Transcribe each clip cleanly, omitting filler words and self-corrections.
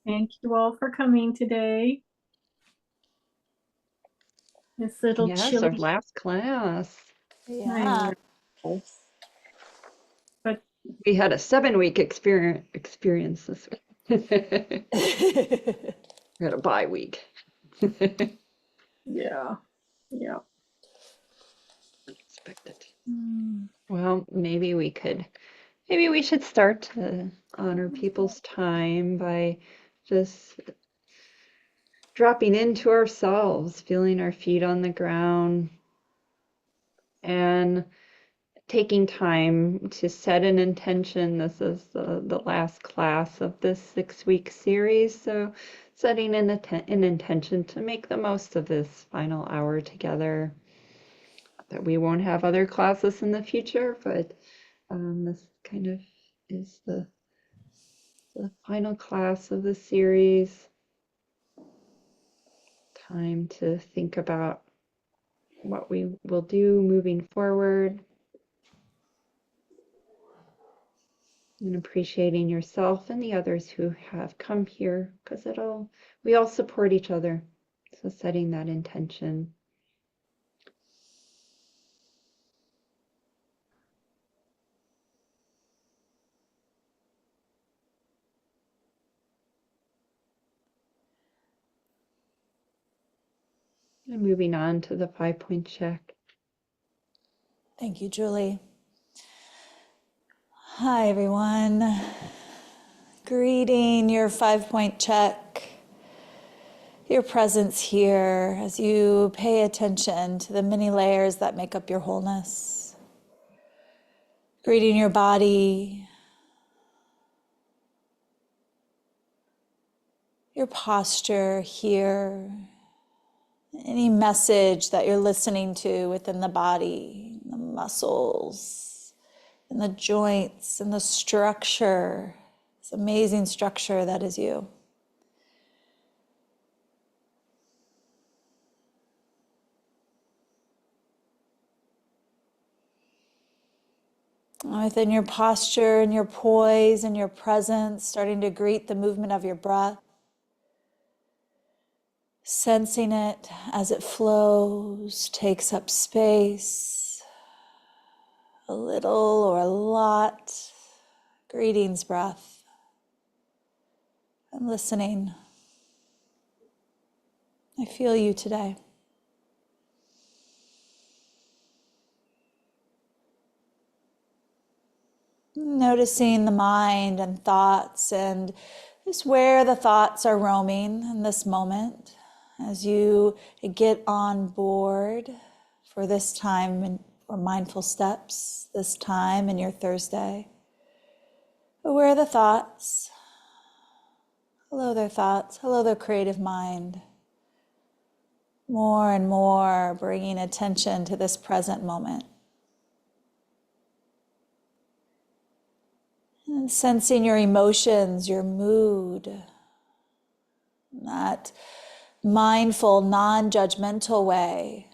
Thank you all for coming today. It's a little Yes, our chilly. last class. I Yeah. know, but We had a 7 week experience this week. We had a bye week. yeah, yeah. Unexpected. Mm. Well, maybe we should start to honor people's time by just dropping into ourselves, feeling our feet on the ground, and taking time to set an intention. This is the last class of this 6 week series. So, setting an intention to make the most of this final hour together. That we won't have other classes in the future, but this kind of is the final class of the series. Time to think about what we will do moving forward. And appreciating yourself and the others who have come here, because we all support each other. So setting that intention. And moving on to the 5 point check. Thank you, Julie. Hi, everyone. Greeting your 5 point check, your presence here as you pay attention to the many layers that make up your wholeness. Greeting your body, your posture here, any message that you're listening to within the body, the muscles, and the joints, and the structure, this amazing structure that is you. Within your posture and your poise and your presence, starting to greet the movement of your breath. Sensing it as it flows, takes up space, a little or a lot. Greetings, breath. I'm listening. I feel you today. Noticing the mind and thoughts and just where the thoughts are roaming in this moment as you get on board for this time for mindful steps, this time in your Thursday. Where are the thoughts? Hello there, thoughts. Hello there, creative mind. More and more bringing attention to this present moment. And sensing your emotions, your mood, that mindful, non-judgmental way.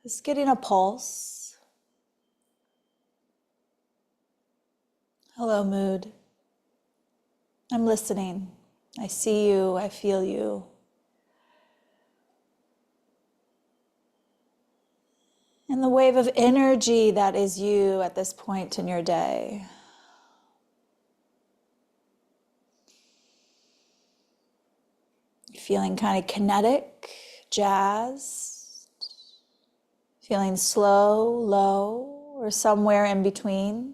Just getting a pulse. Hello, mood. I'm listening. I see you, I feel you. And the wave of energy that is you at this point in your day. Feeling kind of kinetic, jazzed, feeling slow, low, or somewhere in between.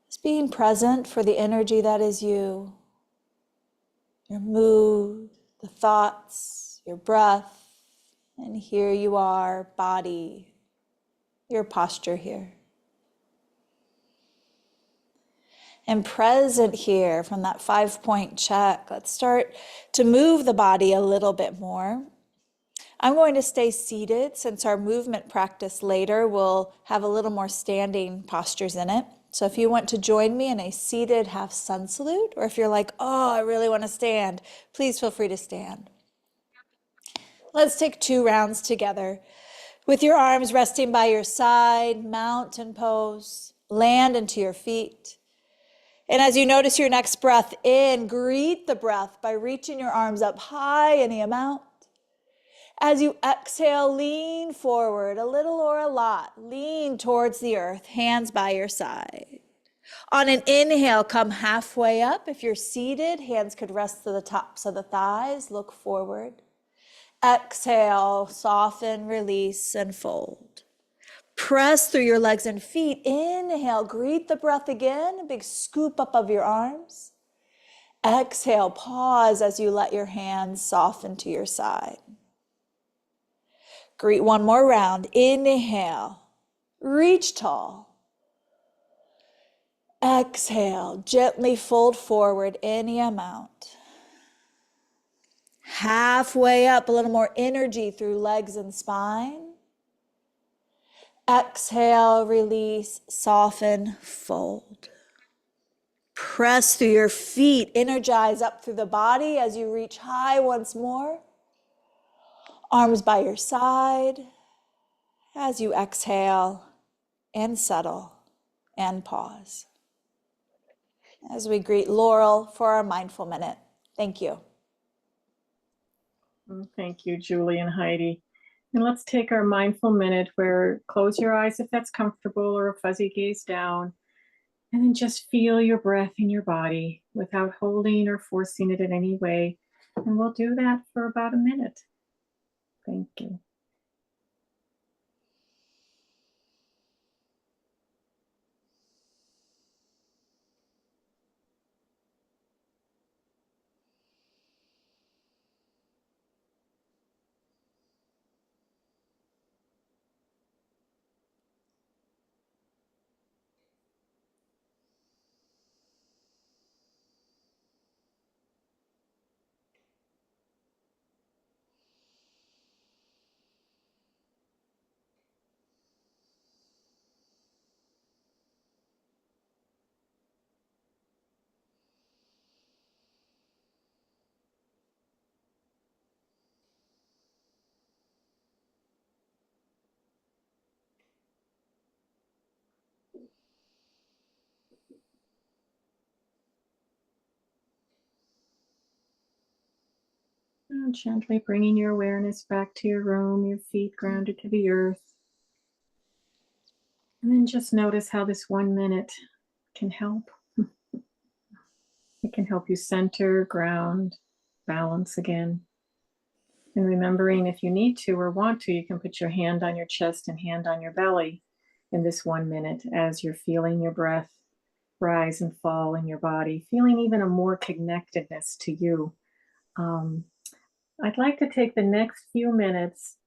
Just being present for the energy that is you, your mood, the thoughts, your breath, and here you are, body, your posture here. And present here from that 5-point check, let's start to move the body a little bit more. I'm going to stay seated since our movement practice later will have a little more standing postures in it. So if you want to join me in a seated half sun salute, or if you're like, oh, I really want to stand, please feel free to stand. Let's take 2 rounds together. With your arms resting by your side, mountain pose, land into your feet. And as you notice your next breath in, greet the breath by reaching your arms up high, any amount. As you exhale, lean forward a little or a lot. Lean towards the earth, hands by your side. On an inhale, come halfway up. If you're seated, hands could rest to the tops of the thighs. Look forward. Exhale, soften, release, and fold. Press through your legs and feet. Inhale, greet the breath again. A big scoop up of your arms. Exhale, pause as you let your hands soften to your side. Greet one more round. Inhale, reach tall. Exhale, gently fold forward any amount. Halfway up, a little more energy through legs and spine. Exhale, release, soften, fold. Press through your feet, energize up through the body as you reach high once more. Arms by your side as you exhale and settle and pause. As we greet Laurel for our mindful minute. Thank you. Thank you, Julie and Heidi. And let's take our mindful minute where close your eyes if that's comfortable, or a fuzzy gaze down. And then just feel your breath in your body without holding or forcing it in any way. And we'll do that for about a minute. Thank you. And gently bringing your awareness back to your room, your feet grounded to the earth. And then just notice how this 1 minute can help. It can help you center, ground, balance again. And remembering, if you need to or want to, you can put your hand on your chest and hand on your belly in this 1 minute as you're feeling your breath rise and fall in your body, feeling even a more connectedness to you. I'd like to take the next few minutes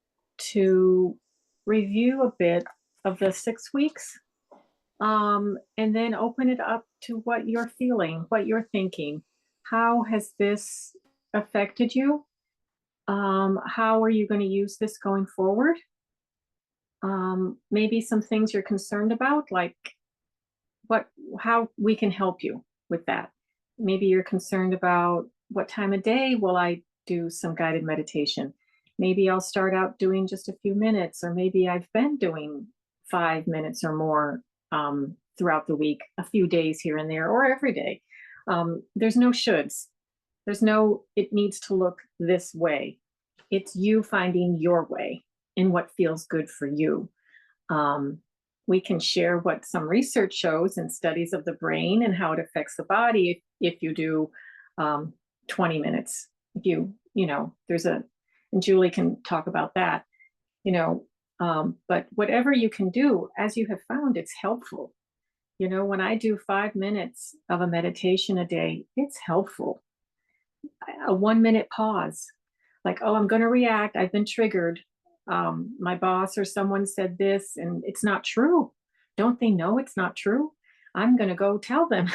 to review a bit of the 6 weeks, and then open it up to what you're feeling, what you're thinking. How has this affected you? How are you going to use this going forward? Maybe some things you're concerned about, like how we can help you with that. Maybe you're concerned about what time of day will I do some guided meditation. Maybe I'll start out doing just a few minutes, or maybe I've been doing 5 minutes or more throughout the week, a few days here and there, or every day. There's no shoulds. There's no, it needs to look this way. It's you finding your way and what feels good for you. We can share what some research shows and studies of the brain and how it affects the body if you do 20 minutes. If there's and Julie can talk about that, but whatever you can do, as you have found, it's helpful. When I do 5 minutes of a meditation a day, it's helpful. A 1 minute pause, like, oh, I'm going to react. I've been triggered. My boss or someone said this and it's not true. Don't they know it's not true? I'm going to go tell them.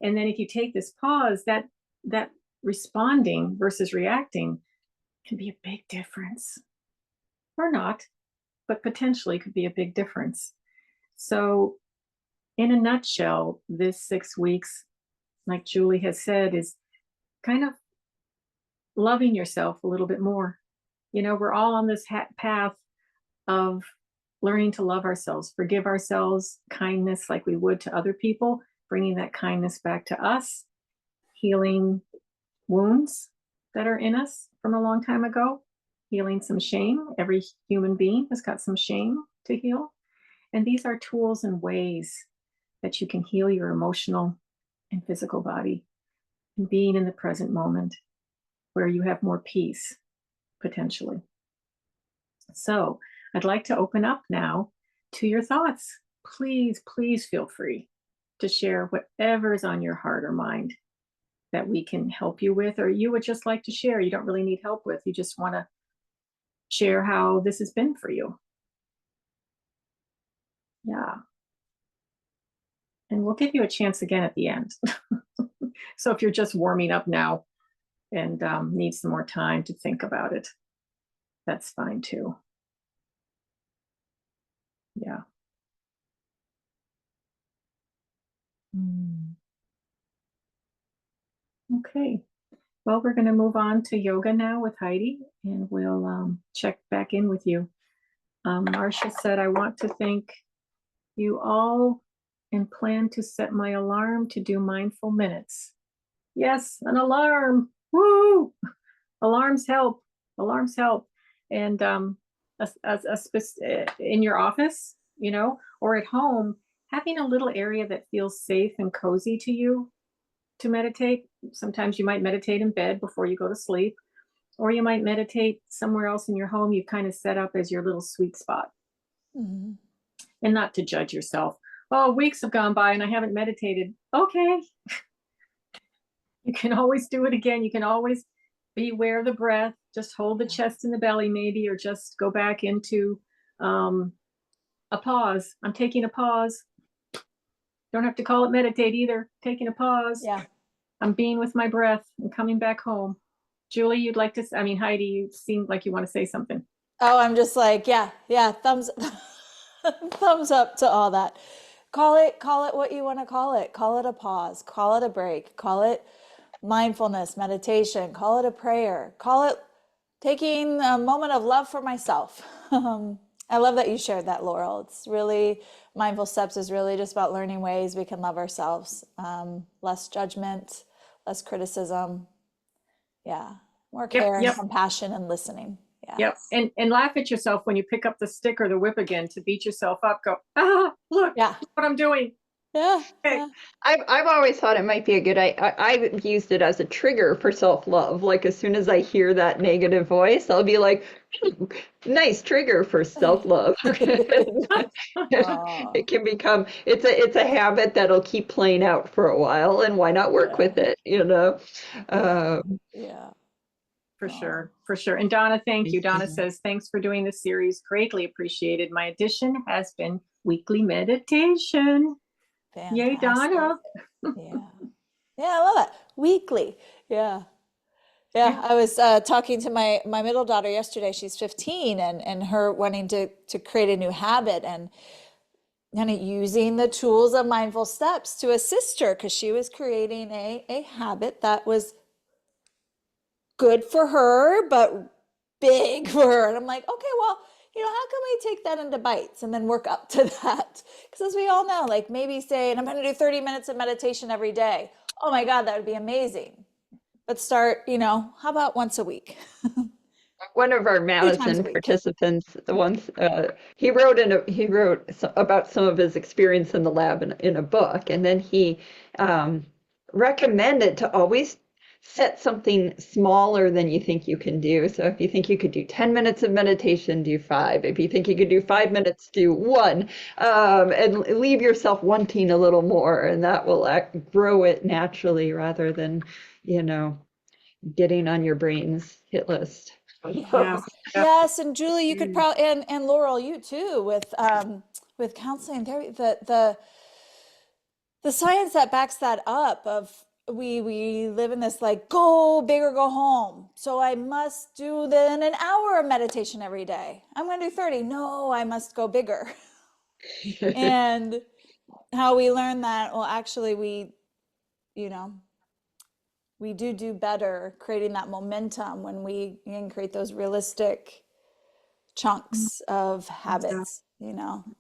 And then if you take this pause, that responding versus reacting can be a big difference, or not, but potentially could be a big difference. So in a nutshell, this 6 weeks, like Julie has said, is kind of loving yourself a little bit more. We're all on this path of learning to love ourselves, forgive ourselves, kindness like we would to other people, bringing that kindness back to us, healing wounds that are in us from a long time ago, healing some shame. Every human being has got some shame to heal. And these are tools and ways that you can heal your emotional and physical body, and being in the present moment where you have more peace potentially. So I'd like to open up now to your thoughts. Please, please feel free to share whatever is on your heart or mind that we can help you with, or you would just like to share. You don't really need help with, you just want to share how this has been for you. Yeah. And we'll give you a chance again at the end. So if you're just warming up now and need some more time to think about it, that's fine too. Yeah. Okay. Well, we're going to move on to yoga now with Heidi, and we'll check back in with you. Marcia said, I want to thank you all and plan to set my alarm to do mindful minutes. Yes, an alarm. Woo! Alarms help. Alarms help. And in your office, or at home, having a little area that feels safe and cozy to you to meditate. Sometimes you might meditate in bed before you go to sleep, or you might meditate somewhere else in your home you kind of set up as your little sweet spot. Mm-hmm. And not to judge yourself. Oh, weeks have gone by and I haven't meditated. Okay. You can always do it again. You can always be aware of the breath. Just hold the chest and the belly maybe, or just go back into a pause. I'm taking a pause. Don't have to call it meditate either. Taking a pause. Yeah. I'm being with my breath and coming back home. Julie, you'd like to, Heidi, you seem like you want to say something. Oh, I'm just like, yeah, thumbs thumbs up to all that. Call it what you want to call it. Call it a pause, call it a break, call it mindfulness, meditation, call it a prayer, call it taking a moment of love for myself. I love that you shared that, Laurel. It's really, mindful steps is really just about learning ways we can love ourselves. Less judgment, less criticism. Yeah. More care and compassion and listening. Yeah. Yep. And laugh at yourself when you pick up the stick or the whip again to beat yourself up. Go, look, yeah, look what I'm doing. Yeah. Okay. Yeah. I've always thought it might be a good I've used it as a trigger for self-love. Like as soon as I hear that negative voice, I'll be like, nice trigger for self-love. It can become it's a habit that'll keep playing out for a while, and why not work with it, Yeah. For sure. For sure. And Donna, thank you. Donna says, thanks for doing this series. Greatly appreciated. My addition has been weekly meditation. Fantastic. Yay, Donna. Yeah. Yeah, I love that. Weekly. Yeah. Yeah. I was talking to my middle daughter yesterday. She's 15, and her wanting to create a new habit and kind of using the tools of mindful steps to assist her, because she was creating a habit that was good for her, but big for her. And I'm like, okay, well, how can we take that into bites and then work up to that? Because as we all know, like maybe saying, I'm going to do 30 minutes of meditation every day. Oh my God, that would be amazing. But start, how about once a week? One of our Madison participants once he wrote about some of his experience in the lab in a book, and then he recommended to always set something smaller than you think you can do. So if you think you could do 10 minutes of meditation, do 5. If you think you could do 5 minutes, do 1, and leave yourself wanting a little more, and that will grow it naturally rather than, getting on your brain's hit list. Yes. Yes, and Julie, you could probably, and Laurel, you too, with counseling therapy, the science that backs that up of we live in this like go big or go home. So I must do then an hour of meditation every day. I'm going to do 30. No, I must go bigger. And how we learn that, well, actually we do better creating that momentum when we can create those realistic chunks of habits, a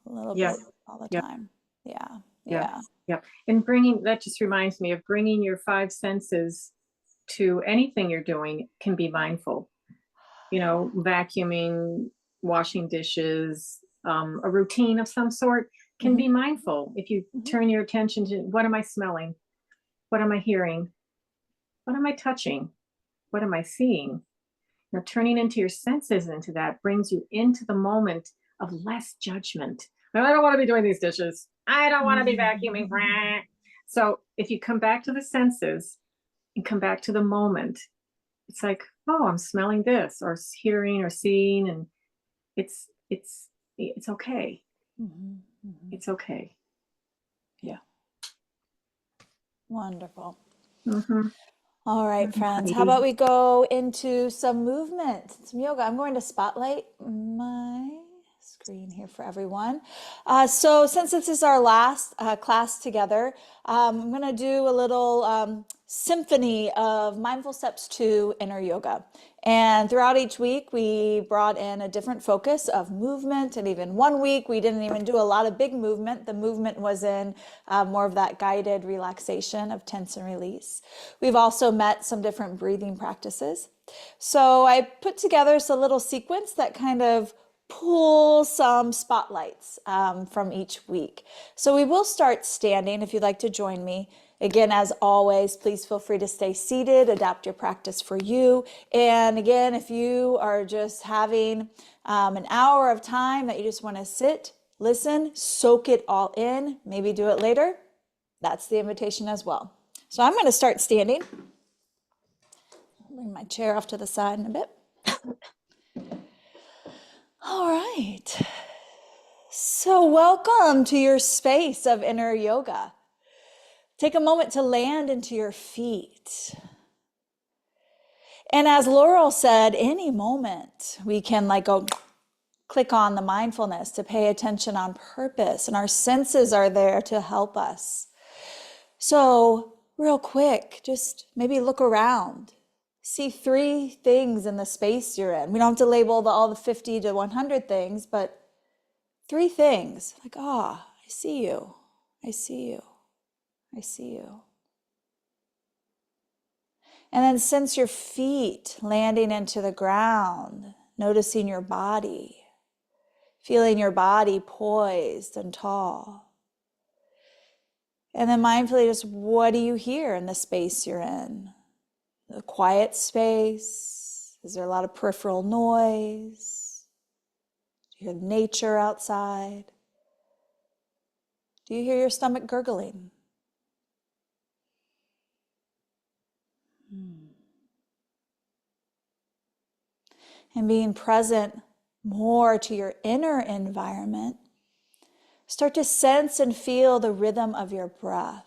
little bit all the time. Yeah. Yeah. Yeah. And that just reminds me of bringing your five senses to anything you're doing can be mindful. Vacuuming, washing dishes, a routine of some sort can be mindful. If you turn your attention to what am I smelling? What am I hearing? What am I touching? What am I seeing? Turning into your senses into that brings you into the moment of less judgment. I don't want to be doing these dishes. I don't want to be vacuuming. So if you come back to the senses and come back to the moment, it's like, oh, I'm smelling this or hearing or seeing, and it's okay. It's okay. Yeah. Wonderful. Mm-hmm. All right, friends, how about we go into some movement, some yoga? I'm going to spotlight my screen here for everyone. So since this is our last class together, I'm going to do a little symphony of mindful steps to inner yoga. And throughout each week, we brought in a different focus of movement. And even one week, we didn't even do a lot of big movement. The movement was in more of that guided relaxation of tense and release. We've also met some different breathing practices. So I put together a little sequence that kind of pull some spotlights from each week. So we will start standing if you'd like to join me. Again, as always, please feel free to stay seated, adapt your practice for you. And again, if you are just having an hour of time that you just want to sit, listen, soak it all in, maybe do it later, that's the invitation as well. So I'm going to start standing. Bring my chair off to the side in a bit. All right. So welcome to your space of inner yoga. Take a moment to land into your feet. And as Laurel said, any moment we can go click on the mindfulness to pay attention on purpose, and our senses are there to help us. So real quick, just maybe look around. See 3 things in the space you're in. We don't have to label all the 50 to 100 things, but 3 things. I see you. I see you. I see you. And then sense your feet landing into the ground, noticing your body, feeling your body poised and tall. And then mindfully, just what do you hear in the space you're in? A quiet space? Is there a lot of peripheral noise? Do you hear nature outside? Do you hear your stomach gurgling? And being present more to your inner environment, start to sense and feel the rhythm of your breath.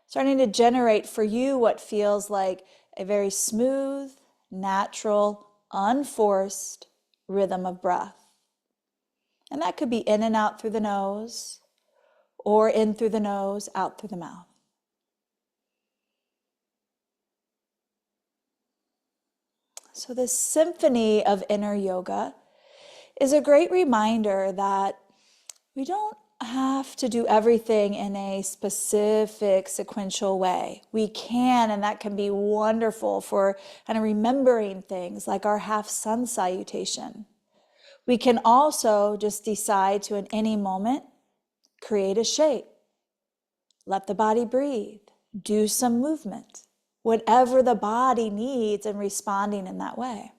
Starting to generate for you what feels like a very smooth, natural, unforced rhythm of breath. And that could be in and out through the nose, or in through the nose, out through the mouth. So this symphony of inner yoga is a great reminder that we don't have to do everything in a specific sequential way. We can, and that can be wonderful for kind of remembering things like our half sun salutation. We can also just decide to, in any moment, create a shape. Let the body breathe. Do some movement. Whatever the body needs and responding in that way.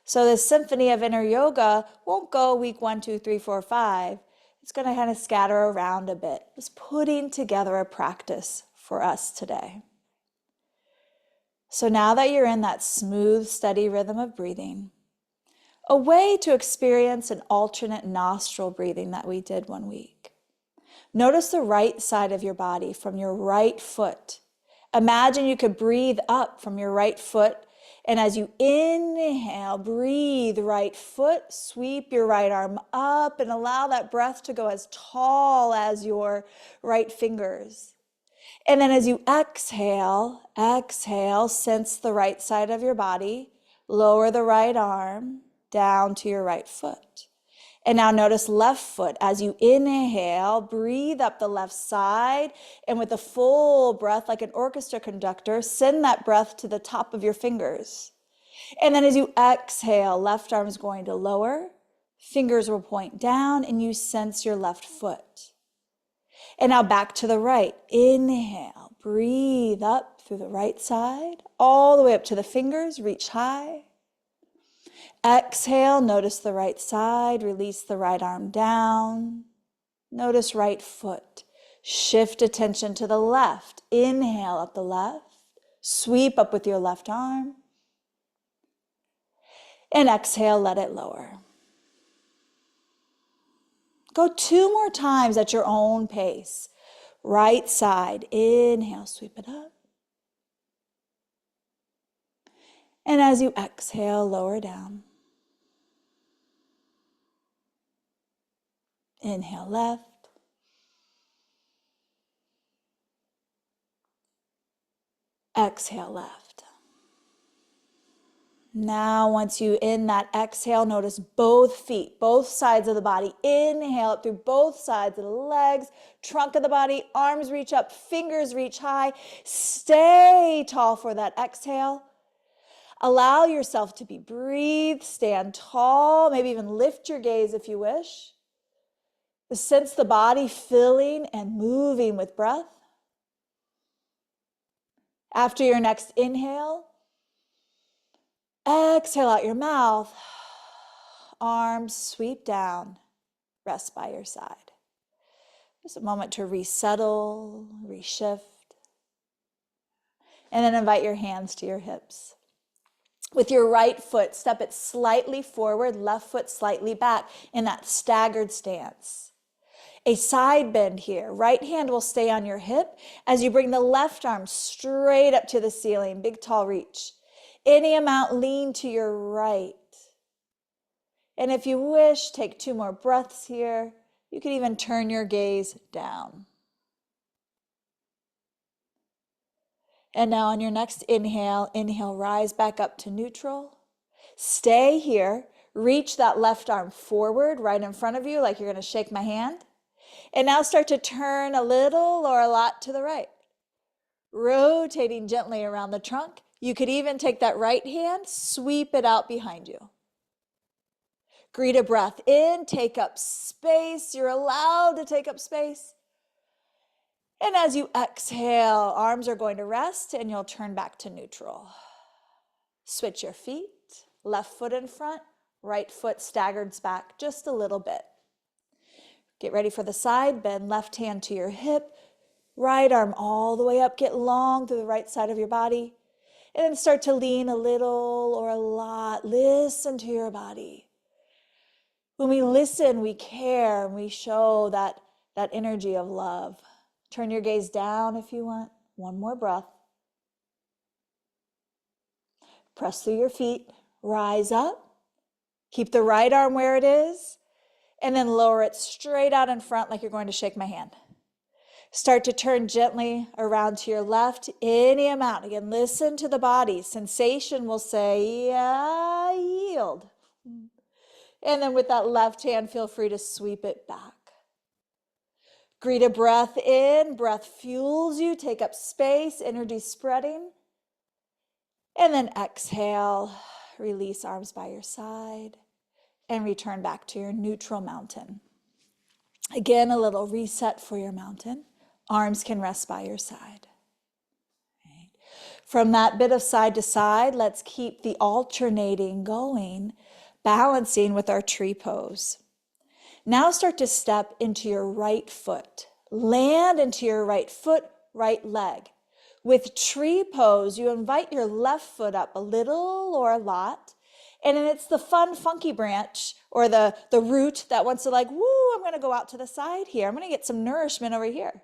So this symphony of inner yoga won't go week 1, 2, 3, 4, 5. It's going to kind of scatter around a bit. Just putting together a practice for us today. So now that you're in that smooth, steady rhythm of breathing, a way to experience an alternate nostril breathing that we did one week. Notice the right side of your body from your right foot. Imagine you could breathe up from your right foot, and as you inhale, breathe right foot, sweep your right arm up and allow that breath to go as tall as your right fingers. And then as you exhale, sense the right side of your body, lower the right arm down to your right foot. And now notice left foot. As you inhale, breathe up the left side, and with a full breath, like an orchestra conductor, send that breath to the top of your fingers. And then as you exhale, left arm is going to lower, fingers will point down, and you sense your left foot. And now back to the right. Inhale, breathe up through the right side, all the way up to the fingers, reach high. Exhale, notice the right side, release the right arm down. Notice right foot. Shift attention to the left. Inhale up the left. Sweep up with your left arm. And exhale, let it lower. Go 2 more times at your own pace. Right side, inhale, sweep it up. And as you exhale, lower down. Inhale left. Exhale left. Now, once you in that exhale, notice both feet, both sides of the body. Inhale up through both sides of the legs, trunk of the body, arms reach up, fingers reach high. Stay tall for that exhale. Allow yourself to be breathed, stand tall, maybe even lift your gaze if you wish. Sense the body filling and moving with breath. After your next inhale, exhale out your mouth. Arms sweep down. Rest by your side. Just a moment to resettle, reshift. And then invite your hands to your hips. With your right foot, step it slightly forward, left foot slightly back in that staggered stance. A side bend here. Right hand will stay on your hip as you bring the left arm straight up to the ceiling. Big, tall reach. Any amount, lean to your right. And if you wish, take 2 more breaths here. You can even turn your gaze down. And now on your next inhale, rise back up to neutral. Stay here. Reach that left arm forward right in front of you like you're going to shake my hand. And now start to turn a little or a lot to the right. Rotating gently around the trunk. You could even take that right hand, sweep it out behind you. Greet a breath in, take up space. You're allowed to take up space. And as you exhale, arms are going to rest and you'll turn back to neutral. Switch your feet, left foot in front, right foot staggers back just a little bit. Get ready for the side bend, left hand to your hip, right arm all the way up, get long through the right side of your body, and then start to lean a little or a lot. Listen to your body. When we listen, we care, and we show that energy of love. Turn your gaze down if you want. 1 more breath. Press through your feet, rise up, keep the right arm where it is, and then lower it straight out in front like you're going to shake my hand. Start to turn gently around to your left, any amount. Again, listen to the body. Sensation will say, yeah, yield. And then with that left hand, feel free to sweep it back. Greet a breath in, breath fuels you, take up space, energy spreading. And then exhale, release arms by your side. And return back to your neutral mountain. Again, a little reset for your mountain. Arms can rest by your side. Right. From that bit of side to side, let's keep the alternating going, balancing with our tree pose. Now start to step into your right foot. Land into your right foot, right leg. With tree pose, you invite your left foot up a little or a lot. And then it's the fun, funky branch or the root that wants to like, woo, I'm going to go out to the side here. I'm going to get some nourishment over here.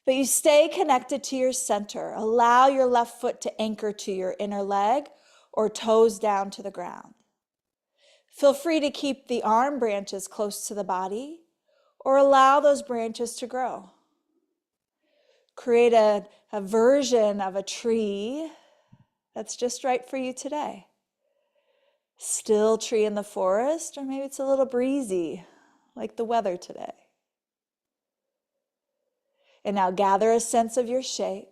But you stay connected to your center. Allow your left foot to anchor to your inner leg or toes down to the ground. Feel free to keep the arm branches close to the body or allow those branches to grow. Create a version of a tree that's just right for you today. Still tree in the forest, or maybe it's a little breezy, like the weather today. And now gather a sense of your shape.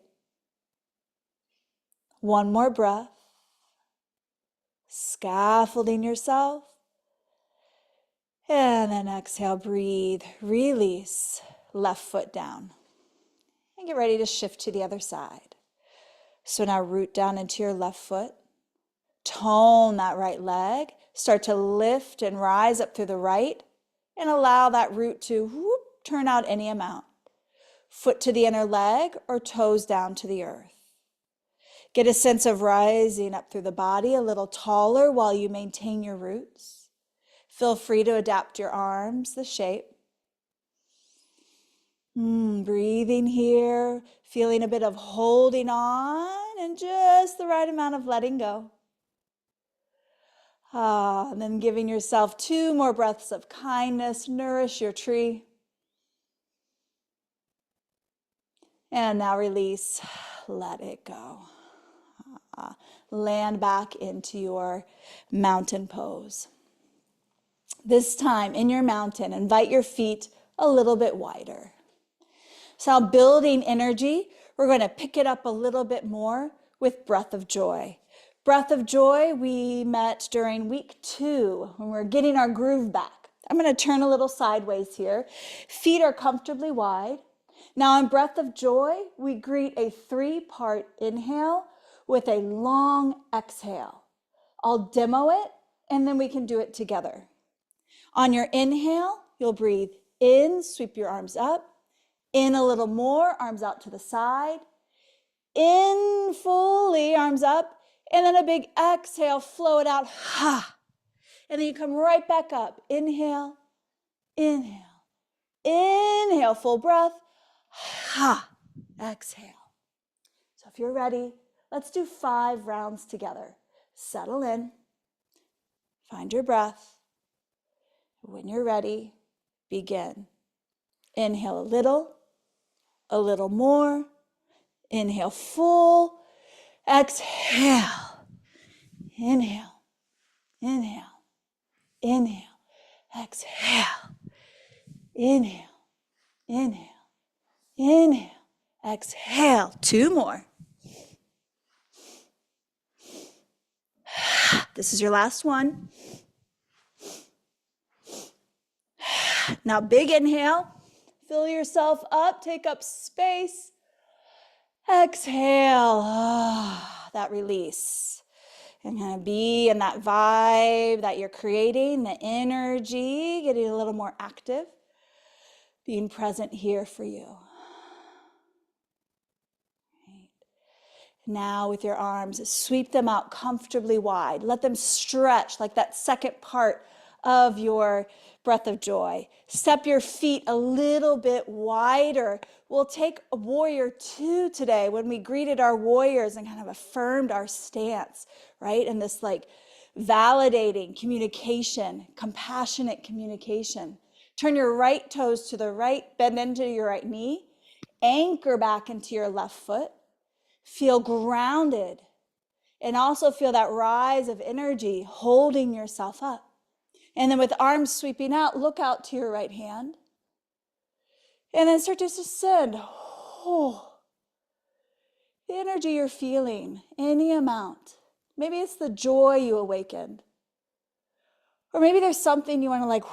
One more breath. Scaffolding yourself. And then exhale, breathe, release, left foot down. And get ready to shift to the other side. So now root down into your left foot. Tone that right leg. Start to lift and rise up through the right. And allow that root to turn out any amount. Foot to the inner leg or toes down to the earth. Get a sense of rising up through the body a little taller while you maintain your roots. Feel free to adapt your arms, the shape. Breathing here, feeling a bit of holding on and just the right amount of letting go. And then giving yourself 2 more breaths of kindness, nourish your tree. And now release, let it go. Land back into your mountain pose. This time in your mountain, invite your feet a little bit wider. So now building energy, we're going to pick it up a little bit more with breath of joy. Breath of joy, we met during week 2 when we're getting our groove back. I'm going to turn a little sideways here. Feet are comfortably wide. Now in breath of joy, we greet a 3-part inhale with a long exhale. I'll demo it and then we can do it together. On your inhale, you'll breathe in, sweep your arms up. In a little more, arms out to the side. In fully, arms up. And then a big exhale, flow it out. Ha! And then you come right back up. Inhale, inhale, inhale, full breath. Ha! Exhale. So if you're ready, let's do 5 rounds together. Settle in. Find your breath. When you're ready, begin. Inhale a little more. Inhale full. Exhale. Inhale, inhale, inhale. Exhale. Inhale, inhale, inhale. Exhale. 2 more. This is your last one. Now big inhale. Fill yourself up. Take up space. Exhale. That release. And kind of be in that vibe that you're creating, the energy, getting a little more active. Being present here for you. Now with your arms, sweep them out comfortably wide. Let them stretch like that second part of your breath of joy. Step your feet a little bit wider. We'll take a warrior 2 today when we greeted our warriors and kind of affirmed our stance, right? And this like validating communication, compassionate communication. Turn your right toes to the right, bend into your right knee, anchor back into your left foot. Feel grounded and also feel that rise of energy holding yourself up. And then with arms sweeping out, look out to your right hand. And then start to descend. Oh, the energy you're feeling, any amount. Maybe it's the joy you awakened. Or maybe there's something you want to like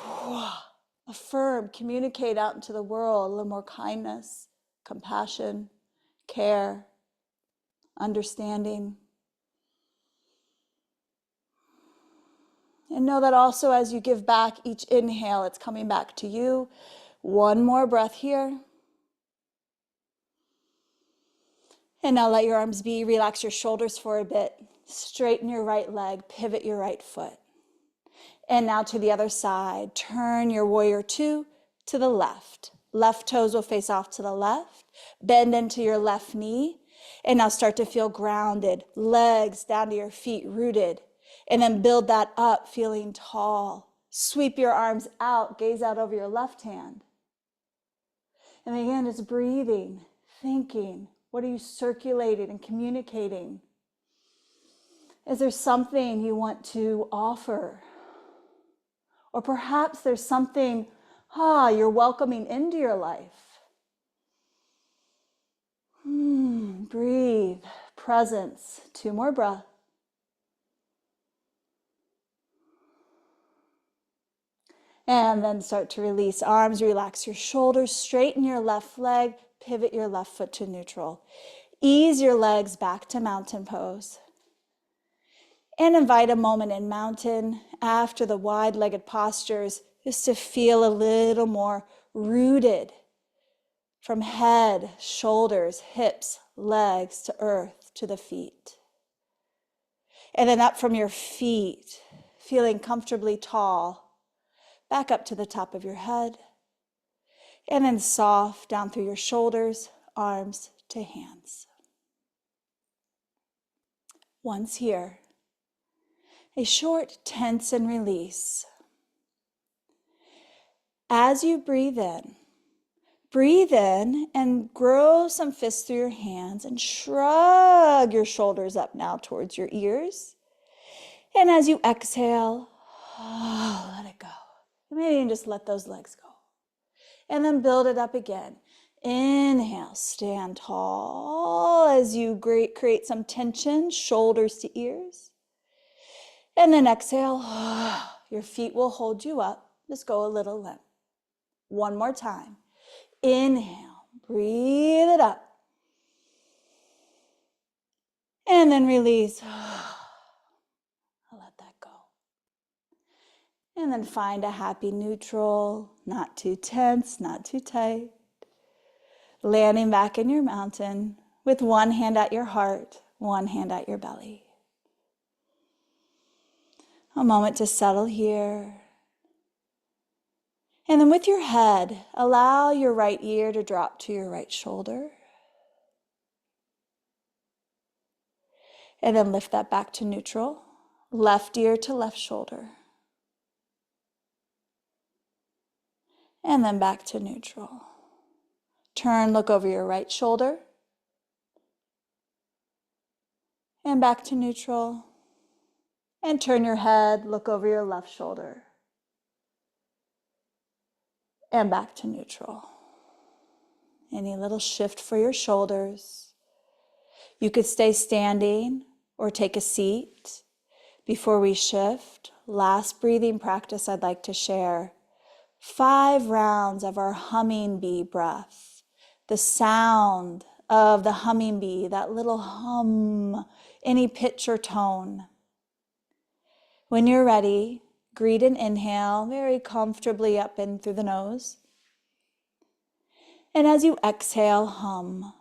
affirm, communicate out into the world, a little more kindness, compassion, care. Understanding. And know that also as you give back each inhale, it's coming back to you. 1 more breath here. And now let your arms be. Relax your shoulders for a bit. Straighten your right leg. Pivot your right foot. And now to the other side. Turn your warrior 2 to the left. Left toes will face off to the left. Bend into your left knee. And now start to feel grounded, legs down to your feet, rooted. And then build that up, feeling tall. Sweep your arms out, gaze out over your left hand. And again, it's breathing, thinking. What are you circulating and communicating? Is there something you want to offer? Or perhaps there's something you're welcoming into your life. Breathe, presence, 2 more breaths. And then start to release arms, relax your shoulders, straighten your left leg, pivot your left foot to neutral. Ease your legs back to mountain pose. And invite a moment in mountain after the wide-legged postures just to feel a little more rooted from head, shoulders, hips, legs to earth to the feet. And then up from your feet, feeling comfortably tall, back up to the top of your head. And then soft down through your shoulders, arms to hands. Once here, a short tense and release. As you breathe in and grow some fists through your hands and shrug your shoulders up now towards your ears. And as you exhale, let it go. Maybe you can just let those legs go. And then build it up again. Inhale, stand tall as you create some tension, shoulders to ears. And then exhale, your feet will hold you up. Just go a little limp. One more time. Inhale, breathe it up. And then release. Let that go. And then find a happy neutral, not too tense, not too tight. Landing back in your mountain with one hand at your heart, one hand at your belly. A moment to settle here. And then with your head, allow your right ear to drop to your right shoulder. And then lift that back to neutral. Left ear to left shoulder. And then back to neutral. Turn, look over your right shoulder. And back to neutral. And turn your head, look over your left shoulder. And back to neutral. Any little shift for your shoulders. You could stay standing or take a seat. Before we shift, last breathing practice I'd like to share. 5 rounds of our humming bee breath. The sound of the humming bee, that little hum, any pitch or tone. When you're ready, greet and inhale very comfortably up in through the nose. And as you exhale, hum.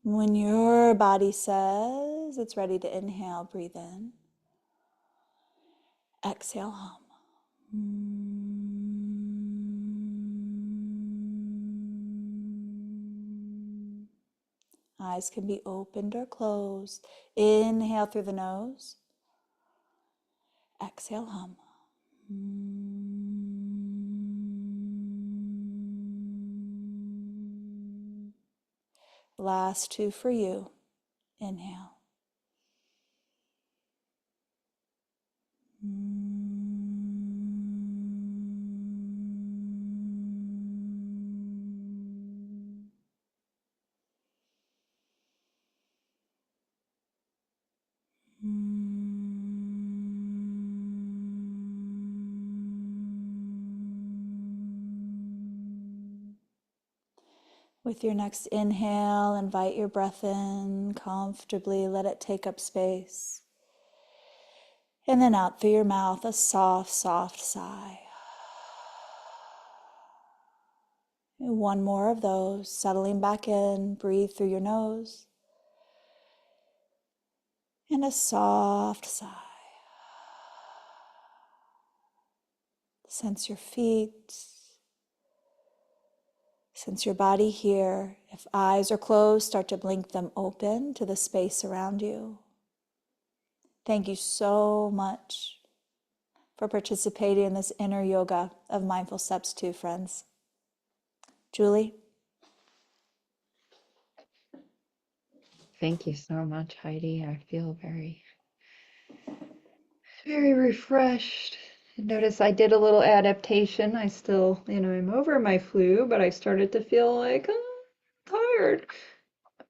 When your body says it's ready to inhale, breathe in. Exhale, hum. Eyes can be opened or closed. Inhale through the nose. Exhale, hum. Last 2 for you. Inhale. With your next inhale, invite your breath in comfortably, let it take up space. And then out through your mouth, a soft, soft sigh. And 1 more of those, settling back in, breathe through your nose. And a soft sigh. Sense your feet. Sense your body here. If eyes are closed, start to blink them open to the space around you. Thank you so much for participating in this inner yoga of Mindful Steps 2, friends. Julie? Thank you so much, Heidi. I feel very, very refreshed. Notice I did a little adaptation. I still, I'm over my flu, but I started to feel like, oh, tired.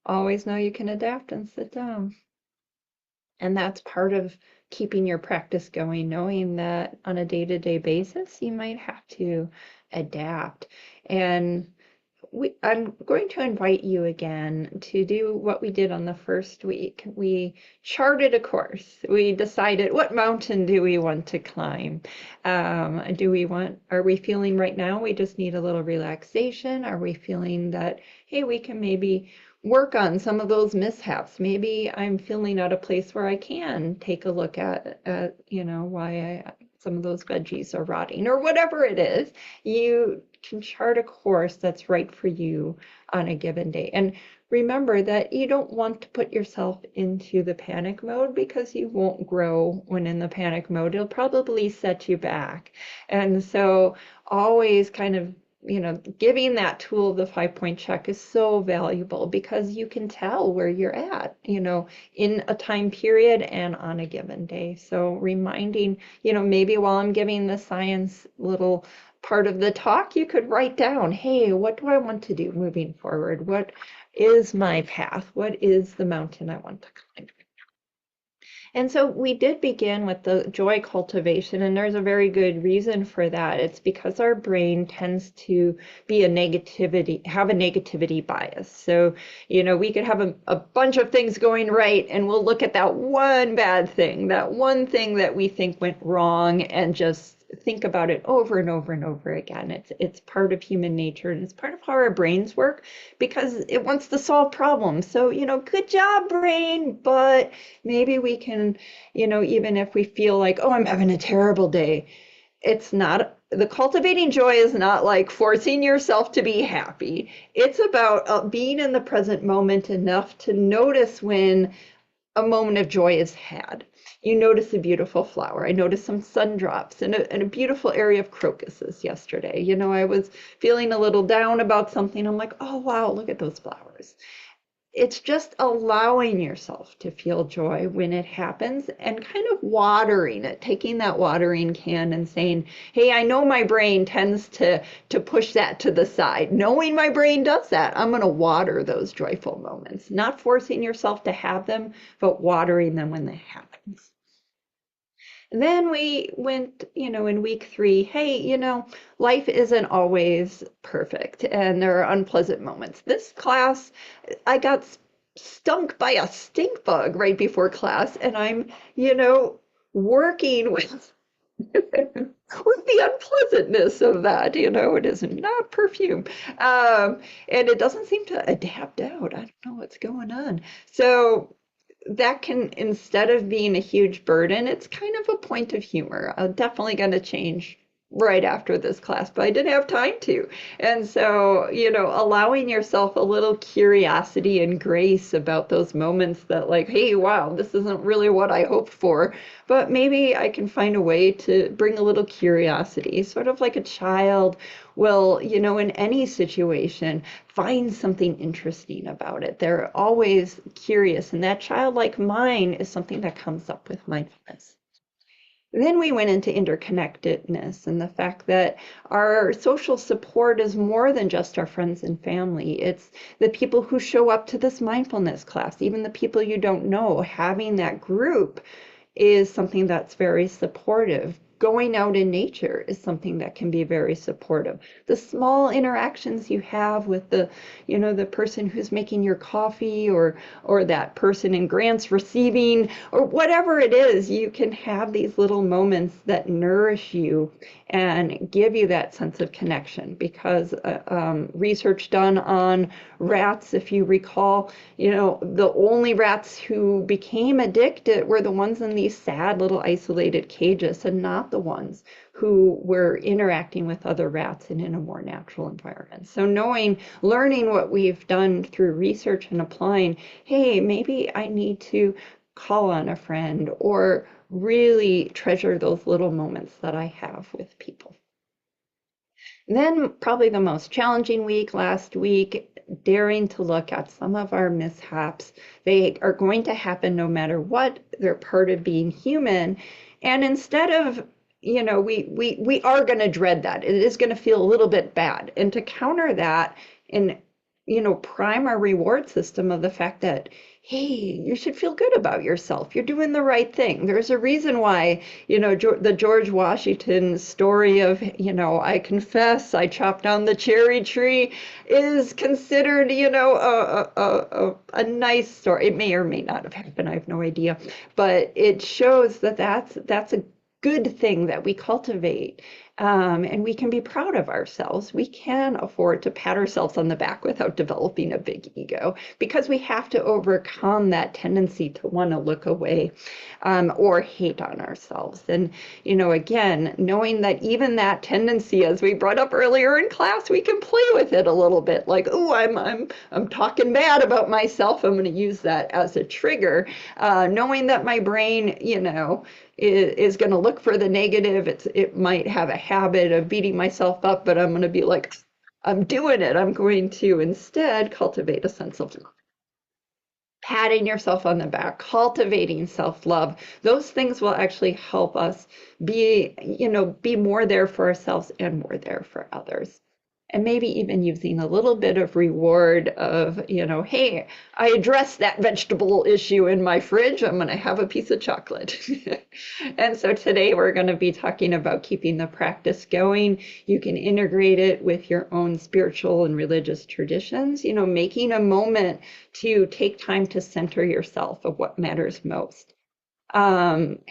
Always know you can adapt and sit down. And that's part of keeping your practice going, knowing that on a day-to-day basis, you might have to adapt. And I'm going to invite you again to do what we did on the first week. We charted a course. We decided what mountain do we want to climb? Are we feeling right now we just need a little relaxation? Are we feeling that, hey, we can maybe work on some of those mishaps? Maybe I'm feeling at a place where I can take a look at why some of those veggies are rotting or whatever it is. You can chart a course that's right for you on a given day. And remember that you don't want to put yourself into the panic mode, because you won't grow when in the panic mode. It'll probably set you back. And so always kind of giving that tool, the 5-point check, is so valuable, because you can tell where you're at, in a time period and on a given day. So reminding, maybe while I'm giving the science little part of the talk, you could write down, hey, what do I want to do moving forward? What is my path? What is the mountain I want to climb? And so we did begin with the joy cultivation, and there's a very good reason for that. It's because our brain tends to have a negativity bias. So, we could have a bunch of things going right, and we'll look at that one bad thing, that one thing that we think went wrong, and just think about it over and over and over again. It's part of human nature, and it's part of how our brains work, because it wants to solve problems. So, good job, brain, but maybe we can, even if we feel like, oh, I'm having a terrible day, it's not, the cultivating joy is not like forcing yourself to be happy. It's about being in the present moment enough to notice when a moment of joy is had. You notice a beautiful flower. I noticed some sun drops in a beautiful area of crocuses yesterday. I was feeling a little down about something. I'm like, oh, wow, look at those flowers. It's just allowing yourself to feel joy when it happens, and kind of watering it, taking that watering can and saying, hey, I know my brain tends to push that to the side. Knowing my brain does that, I'm going to water those joyful moments, not forcing yourself to have them, but watering them when they happen. And then we went, in week 3, hey, life isn't always perfect, and there are unpleasant moments. This class, I got stunk by a stink bug right before class, and I'm, working with the unpleasantness of that. It is not perfume, and it doesn't seem to adapt out. I don't know what's going on. So that can, instead of being a huge burden, it's kind of a point of humor. I'm definitely going to change right after this class, but I didn't have time to. And so, allowing yourself a little curiosity and grace about those moments that, like, hey, wow, this isn't really what I hoped for, but maybe I can find a way to bring a little curiosity, sort of like a child will, in any situation, find something interesting about it. They're always curious, and that childlike mind is something that comes up with mindfulness. Then we went into interconnectedness and the fact that our social support is more than just our friends and family. It's the people who show up to this mindfulness class, even the people you don't know. Having that group is something that's very supportive. Going out in nature is something that can be very supportive. The small interactions you have with the person who's making your coffee, or that person in grants receiving, or whatever it is, you can have these little moments that nourish you and give you that sense of connection. Because research done on rats, if you recall, the only rats who became addicted were the ones in these sad little isolated cages, and not the ones who were interacting with other rats and in a more natural environment. So learning what we've done through research and applying, hey, maybe I need to call on a friend, or really treasure those little moments that I have with people. And then probably the most challenging week, last week, daring to look at some of our mishaps. They are going to happen no matter what. They're part of being human. And instead of, we are going to dread that. It is going to feel a little bit bad. And to counter that and, prime our reward system of the fact that, hey, you should feel good about yourself. You're doing the right thing. There's a reason why, the George Washington story of, I confess I chopped down the cherry tree is considered, a nice story. It may or may not have happened. I have no idea. But it shows that that's a good thing that we cultivate. And we can be proud of ourselves. We can afford to pat ourselves on the back without developing a big ego, because we have to overcome that tendency to want to look away or hate on ourselves. And, again, knowing that even that tendency, as we brought up earlier in class, we can play with it a little bit. Like, oh, I'm talking bad about myself. I'm going to use that as a trigger. Knowing that my brain, is going to look for the negative. It might have a habit of beating myself up, but I'm going to be like, I'm doing it. I'm going to instead cultivate a sense of love. Patting yourself on the back, cultivating self-love. Those things will actually help us be more there for ourselves and more there for others. And maybe even using a little bit of reward of, hey, I addressed that vegetable issue in my fridge. I'm going to have a piece of chocolate. And so today we're going to be talking about keeping the practice going. You can integrate it with your own spiritual and religious traditions, making a moment to take time to center yourself of what matters most. Knowing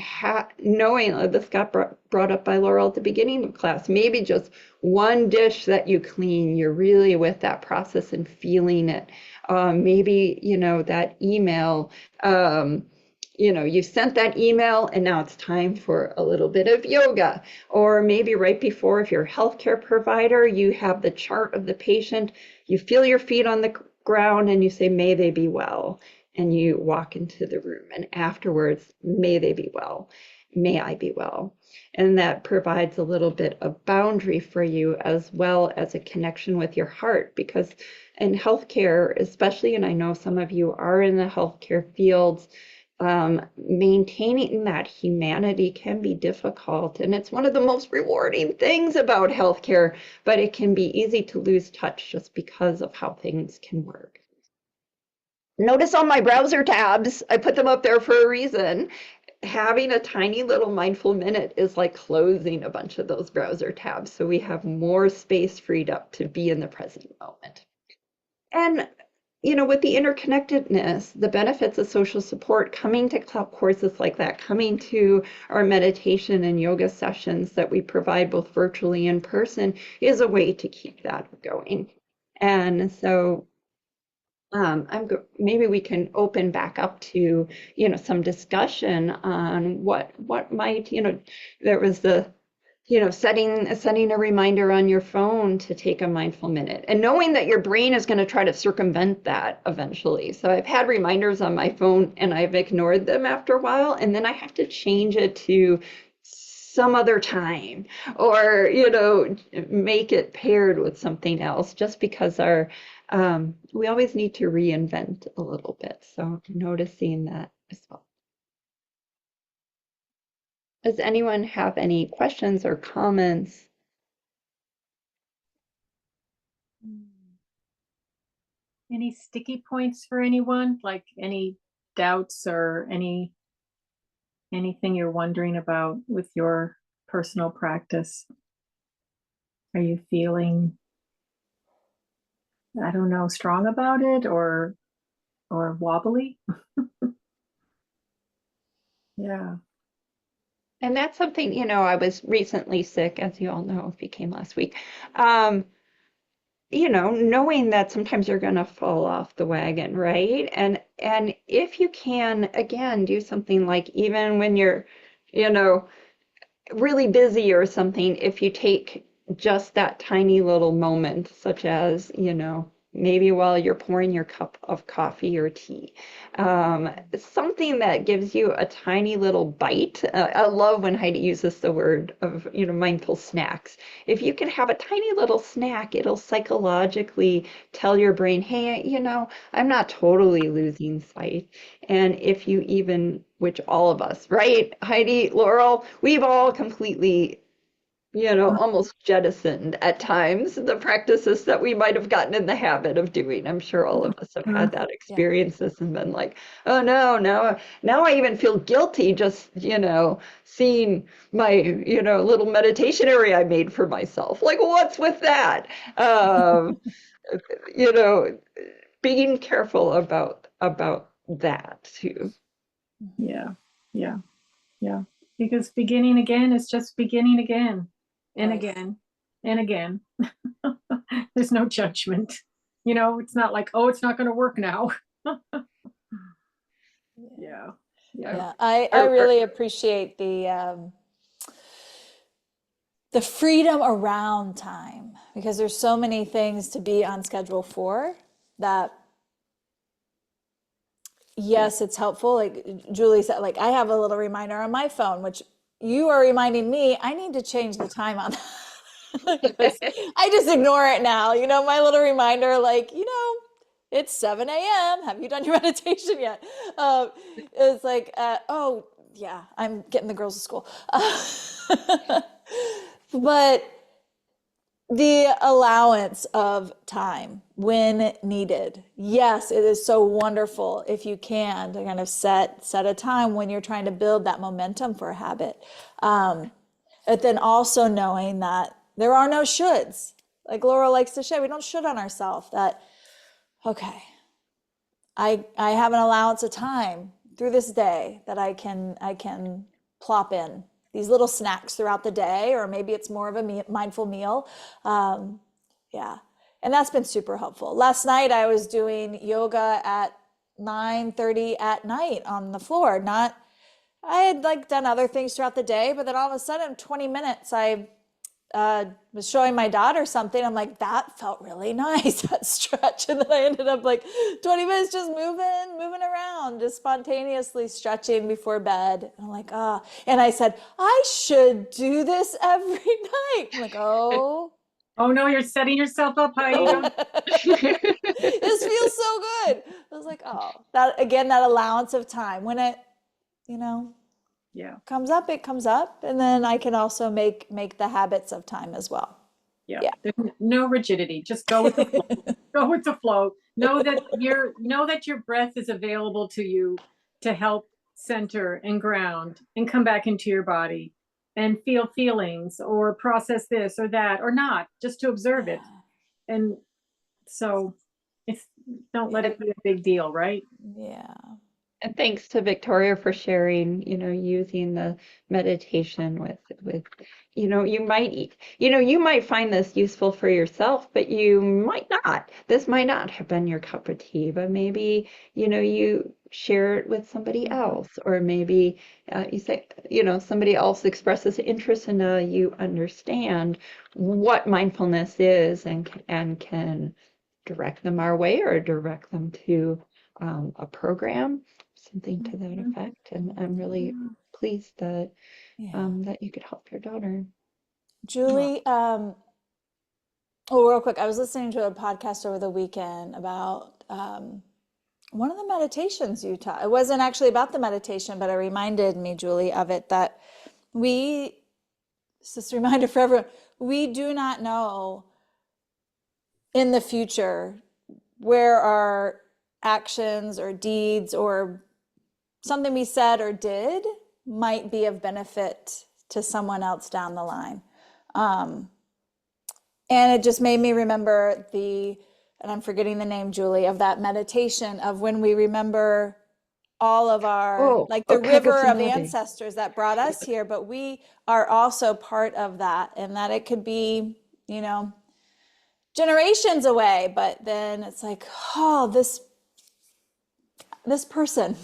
this got brought up by Laurel at the beginning of class, maybe just one dish that you clean, you're really with that process and feeling it. Maybe, that email, you sent that email and now it's time for a little bit of yoga. Or maybe right before, if you're a healthcare provider, you have the chart of the patient, you feel your feet on the ground and you say, may they be well. And you walk into the room, and afterwards, may they be well, may I be well. And that provides a little bit of boundary for you, as well as a connection with your heart, because in healthcare, especially, and I know some of you are in the healthcare fields, maintaining that humanity can be difficult. And it's one of the most rewarding things about healthcare, but it can be easy to lose touch just because of how things can work. Notice on my browser tabs, I put them up there for a reason. Having a tiny little mindful minute is like closing a bunch of those browser tabs, so we have more space freed up to be in the present moment. And, with the interconnectedness, the benefits of social support, coming to courses like that, coming to our meditation and yoga sessions that we provide both virtually and in person, is a way to keep that going. And so maybe we can open back up to, some discussion on what might, there was the, setting a reminder on your phone to take a mindful minute, and knowing that your brain is going to try to circumvent that eventually. So I've had reminders on my phone and I've ignored them after a while, and then I have to change it to some other time, or, make it paired with something else, just because we always need to reinvent a little bit. So noticing that as well. Does anyone have any questions or comments? Any sticky points for anyone? Like any doubts or anything you're wondering about with your personal practice? Are you feeling, I don't know, strong about it or wobbly? Yeah. And that's something, I was recently sick, as you all know, if you came last week. Knowing that sometimes you're going to fall off the wagon, right? And if you can, again, do something like, even when you're, really busy or something, if you take just that tiny little moment, such as, maybe while you're pouring your cup of coffee or tea. Something that gives you a tiny little bite. I love when Heidi uses the word of, mindful snacks. If you can have a tiny little snack, it'll psychologically tell your brain, hey, I'm not totally losing sight. And if you even, which all of us, right? Heidi, Laurel, we've all completely almost jettisoned at times the practices that we might have gotten in the habit of doing. I'm sure all of us have had that Yeah. experiences and been like, oh no, now I even feel guilty just, seeing my, little meditation area I made for myself. Like, what's with that? You know, being careful about that too. Yeah, yeah, yeah. Because beginning again is just beginning again and Right. again and again. There's no judgment. It's not like, oh, it's not going to work now. Yeah, yeah. Yeah, I really appreciate the freedom around time, because there's so many things to be on schedule for that. Yes, it's helpful. Like Julie said, like I have a little reminder on my phone, which you are reminding me I need to change the time on that. Because I just ignore it now. My little reminder, like, it's 7 a.m. Have you done your meditation yet? It's like, oh, yeah, I'm getting the girls to school. But the allowance of time when needed. Yes, it is so wonderful if you can to kind of set a time when you're trying to build that momentum for a habit. But then also knowing that there are no shoulds. Like Laura likes to say, we don't should on ourselves. That, okay, I have an allowance of time through this day that I can plop in these little snacks throughout the day, or maybe it's more of a mindful meal. Yeah, and that's been super helpful. Last night I was doing yoga at 9:30 at night on the floor. Not, I had like done other things throughout the day, but then all of a sudden, 20 minutes, I was showing my daughter something. I'm like, that felt really nice, that stretch. And then I ended up like 20 minutes just moving around, just spontaneously stretching before bed. And I'm like, ah. And I said, I should do this every night. I'm like, oh. Oh no, you're setting yourself up, Heidi. Oh. This feels so good. I was like, oh, that again, that allowance of time. When it, Yeah, comes up, it comes up. And then I can also make the habits of time as well. yeah. Yeah. There's no rigidity. Just go with the flow. Go with the flow. Know that your breath is available to you to help center and ground and come back into your body and feel feelings or process this or that or not, just to observe it. And so it's don't let it be a big deal, right? Yeah. And thanks to Victoria for sharing, using the meditation with, you might find this useful for yourself, but you might not. This might not have been your cup of tea, but maybe, you share it with somebody else, or maybe you say, somebody else expresses interest in you understand what mindfulness is and can direct them our way or direct them to a program, something to that effect. And I'm really pleased that Yeah. that you could help your daughter. Julie, oh, real quick, I was listening to a podcast over the weekend about one of the meditations you taught. It wasn't actually about the meditation, but it reminded me, Julie, of it that it's just a reminder for everyone, we do not know in the future where our actions or deeds or something we said or did might be of benefit to someone else down the line. And it just made me remember and I'm forgetting the name, Julie, of that meditation of when we remember all of our, like the river of ancestors that brought us here, but we are also part of that, and that it could be, generations away, but then it's like, oh, this person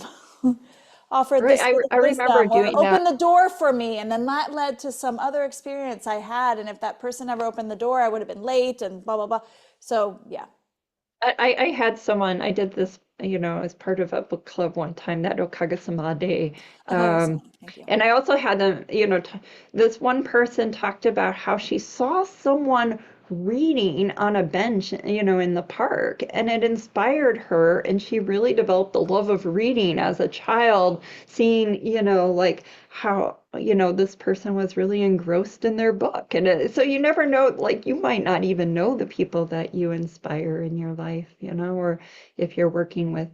offered Right, this I remember wisdom or doing that. opened the door for me, and then that led to some other experience I had, and if that person never opened the door, I would have been late and blah blah blah. So yeah. I had someone, I did this, as part of a book club one time, that Okagesamade. Oh, Um, awesome. Thank you. and I also had them, this one person talked about how she saw someone reading on a bench, in the park, and it inspired her, and she really developed a love of reading as a child, seeing, like how, this person was really engrossed in their book. And so you never know, like you might not even know the people that you inspire in your life, or if you're working with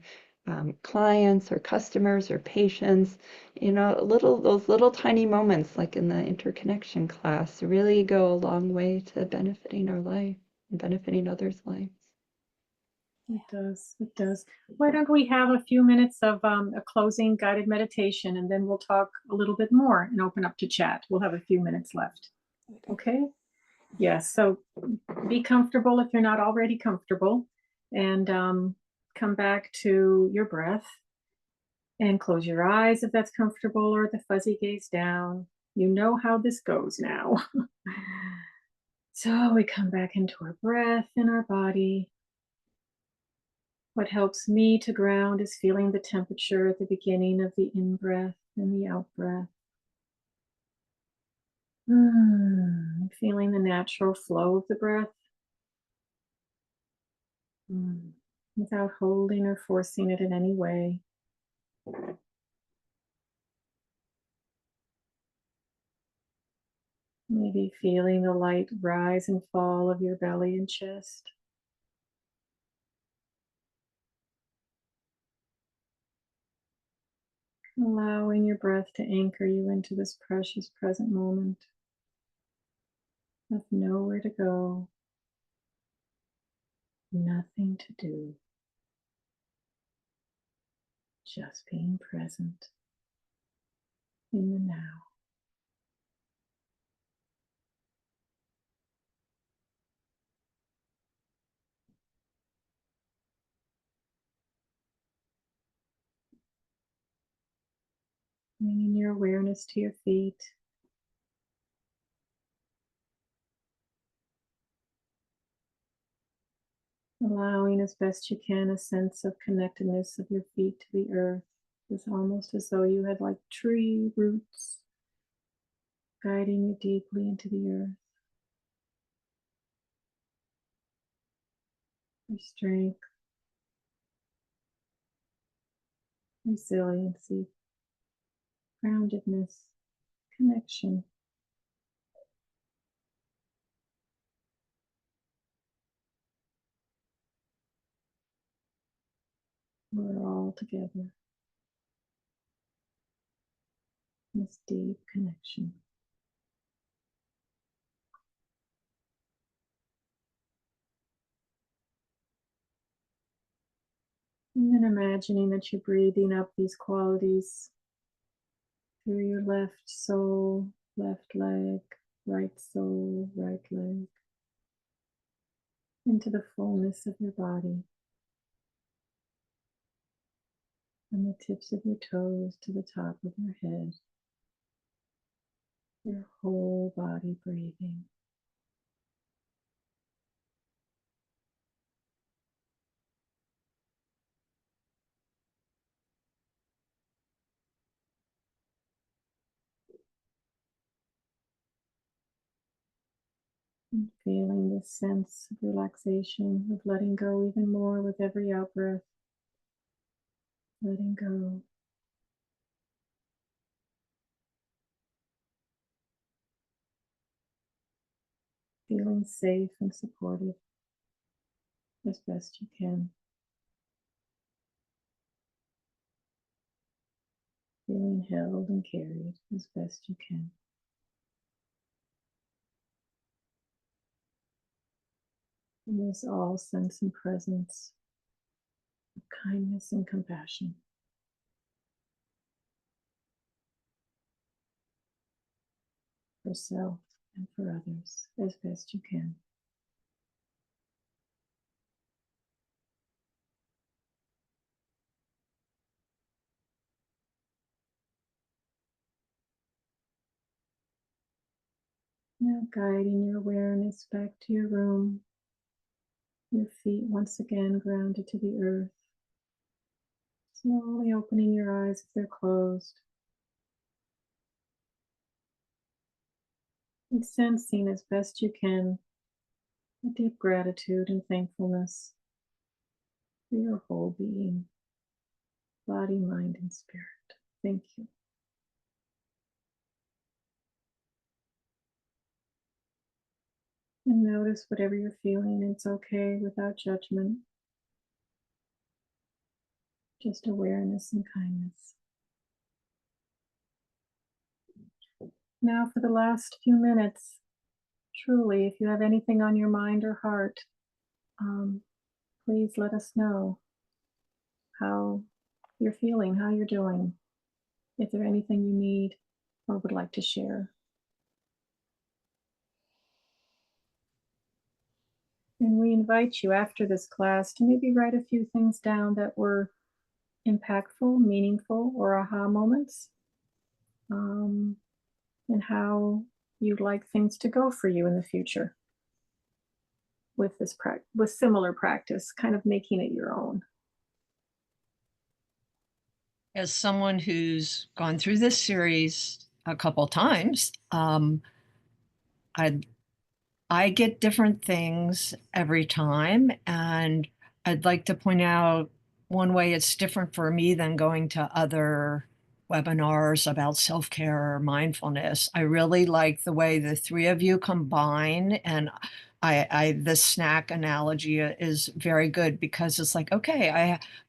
clients or customers or patients, those little tiny moments like in the interconnection class really go a long way to benefiting our life and benefiting others' lives. It does. It does. Why don't we have a few minutes of a closing guided meditation, and then we'll talk a little bit more and open up to chat. We'll have a few minutes left. Okay? Yes. So be comfortable if you're not already comfortable, and come back to your breath and close your eyes if that's comfortable, or the fuzzy gaze down. You know how this goes now. So we come back into our breath in our body. What helps me to ground is feeling the temperature at the beginning of the in-breath and the out-breath. Feeling the natural flow of the breath without holding or forcing it in any way. Maybe feeling the light rise and fall of your belly and chest. Allowing your breath to anchor you into this precious present moment with nowhere to go, nothing to do, just being present in the now. Bringing your awareness to your feet. Allowing as best you can a sense of connectedness of your feet to the earth. It's almost as though you had like tree roots guiding you deeply into the earth. Your strength, resiliency, groundedness, connection. We're all together in this deep connection. And then imagining that you're breathing up these qualities through your left soul, left leg, right soul, right leg, into the fullness of your body, from the tips of your toes to the top of your head, your whole body breathing. And feeling this sense of relaxation, of letting go even more with every out breath. Letting go. Feeling safe and supported as best you can. Feeling held and carried as best you can. And this all sense and presence of kindness and compassion for self and for others as best you can. Now guiding your awareness back to your room, Your feet once again grounded to the earth. Slowly opening your eyes if they're closed. And sensing as best you can a deep gratitude and thankfulness for your whole being, body, mind, and spirit. Thank you. And notice whatever you're feeling. It's okay without judgment. Just awareness and kindness. Now, for the last few minutes, truly, if you have anything on your mind or heart, please let us know how you're feeling, how you're doing. If there's anything you need or would like to share. And we invite you after this class to maybe write a few things down that were impactful, meaningful, or aha moments, and how you'd like things to go for you in the future with this with similar practice, kind of making it your own. As someone who's gone through this series a couple times, I get different things every time, and I'd like to point out one way it's different for me than going to other webinars about self-care or mindfulness. I really like the way the three of you combine, and the snack analogy is very good because it's like, okay,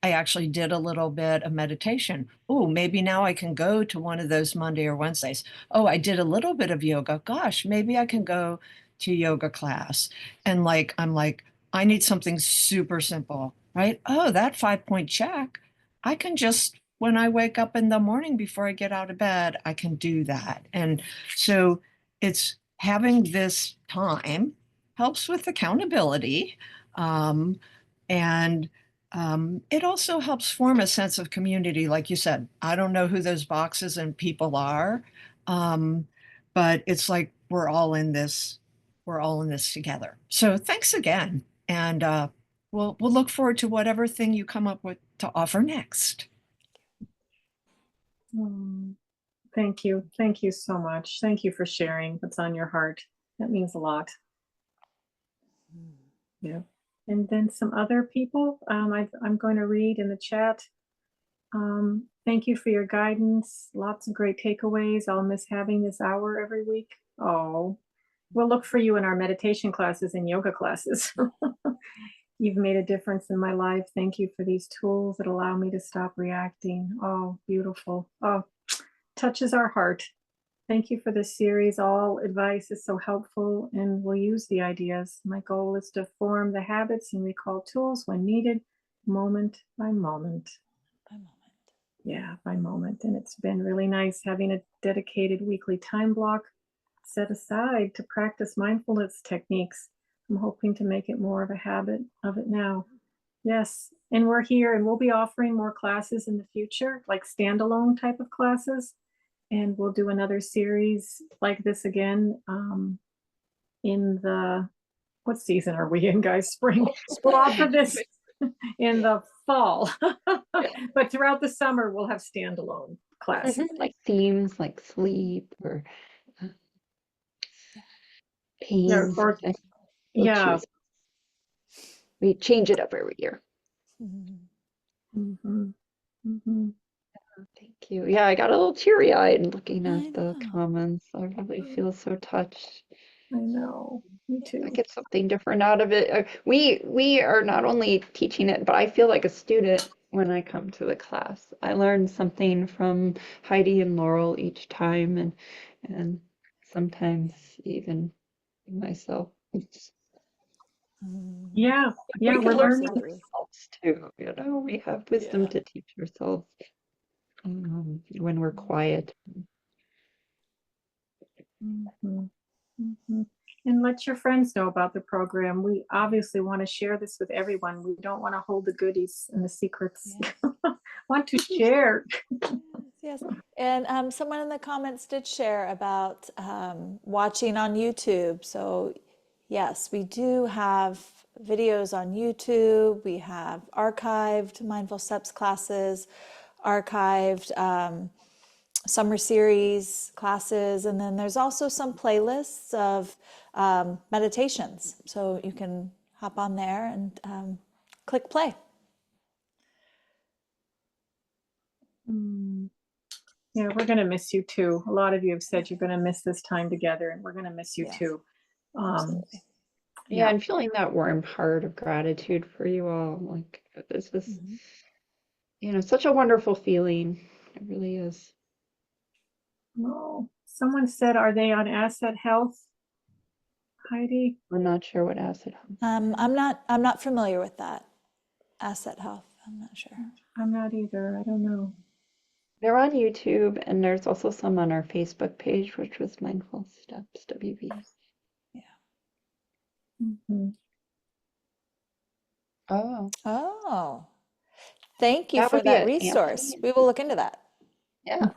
I actually did a little bit of meditation. Oh, maybe now I can go to one of those Monday or Wednesdays. Oh, I did a little bit of yoga. Gosh, maybe I can go to yoga class. And I'm like, I need something super simple, right? Oh, that 5-point check. I can just, when I wake up in the morning before I get out of bed, I can do that. And so it's having this time helps with accountability. And it also helps form a sense of community. Like you said, I don't know who those boxes and people are, but it's like we're all in this together. So thanks again. And we'll look forward to whatever thing you come up with to offer next. Thank you. Thank you so much. Thank you for sharing what's on your heart. That means a lot. Yeah. And then some other people, I'm going to read in the chat. Thank you for your guidance. Lots of great takeaways. I'll miss having this hour every week. Oh, we'll look for you in our meditation classes and yoga classes. You've made a difference in my life. Thank you for these tools that allow me to stop reacting. Oh, beautiful. Oh, touches our heart. Thank you for this series. All advice is so helpful and we'll use the ideas. My goal is to form the habits and recall tools when needed, moment by moment. By moment. Yeah, by moment. And it's been really nice having a dedicated weekly time block set aside to practice mindfulness techniques. I'm hoping to make it more of a habit of it now. Yes, and we're here and we'll be offering more classes in the future, like standalone type of classes. And we'll do another series like this again in the, what season are we in, guys? Spring. We'll offer this in the fall. But throughout the summer, we'll have standalone classes. Like themes like sleep or Yeah, pains. or, We'll yeah. choose. We change it up every year. Mhm, mhm. Thank you. Yeah, I got a little teary-eyed looking I at the know. comments. I really feel so touched. I know, me too. I get something different out of it. We are not only teaching it, but I feel like a student when I come to the class. I learn something from Heidi and Laurel each time, and sometimes even myself. Yeah, yeah, We we're can learn learning. from ourselves too. We have wisdom to teach ourselves when we're quiet. Mhm, mhm. And let your friends know about the program. We obviously want to share this with everyone. We don't want to hold the goodies and the secrets. Want to share. Yes. And someone in the comments did share about watching on YouTube. So yes, we do have videos on YouTube. We have archived Mindful Steps classes, archived summer series classes, and then there's also some playlists of meditations. So you can hop on there and click play. Yeah, we're going to miss you too. A lot of you have said you're going to miss this time together, and we're going to miss you Yes, too. absolutely. Yeah, and feeling that warm heart of gratitude for you all. Like this is, such a wonderful feeling. It really is. Oh, someone said, are they on Asset Health, Heidi? I'm not sure what acid. I'm not familiar with that. Asset Health, I'm not sure. I'm not either. I don't know. They're on YouTube, and there's also some on our Facebook page, which was Mindful Steps WB. Mhm. Oh, Oh, thank you that for would be that it, resource. Anthony. We will look into that. Yeah.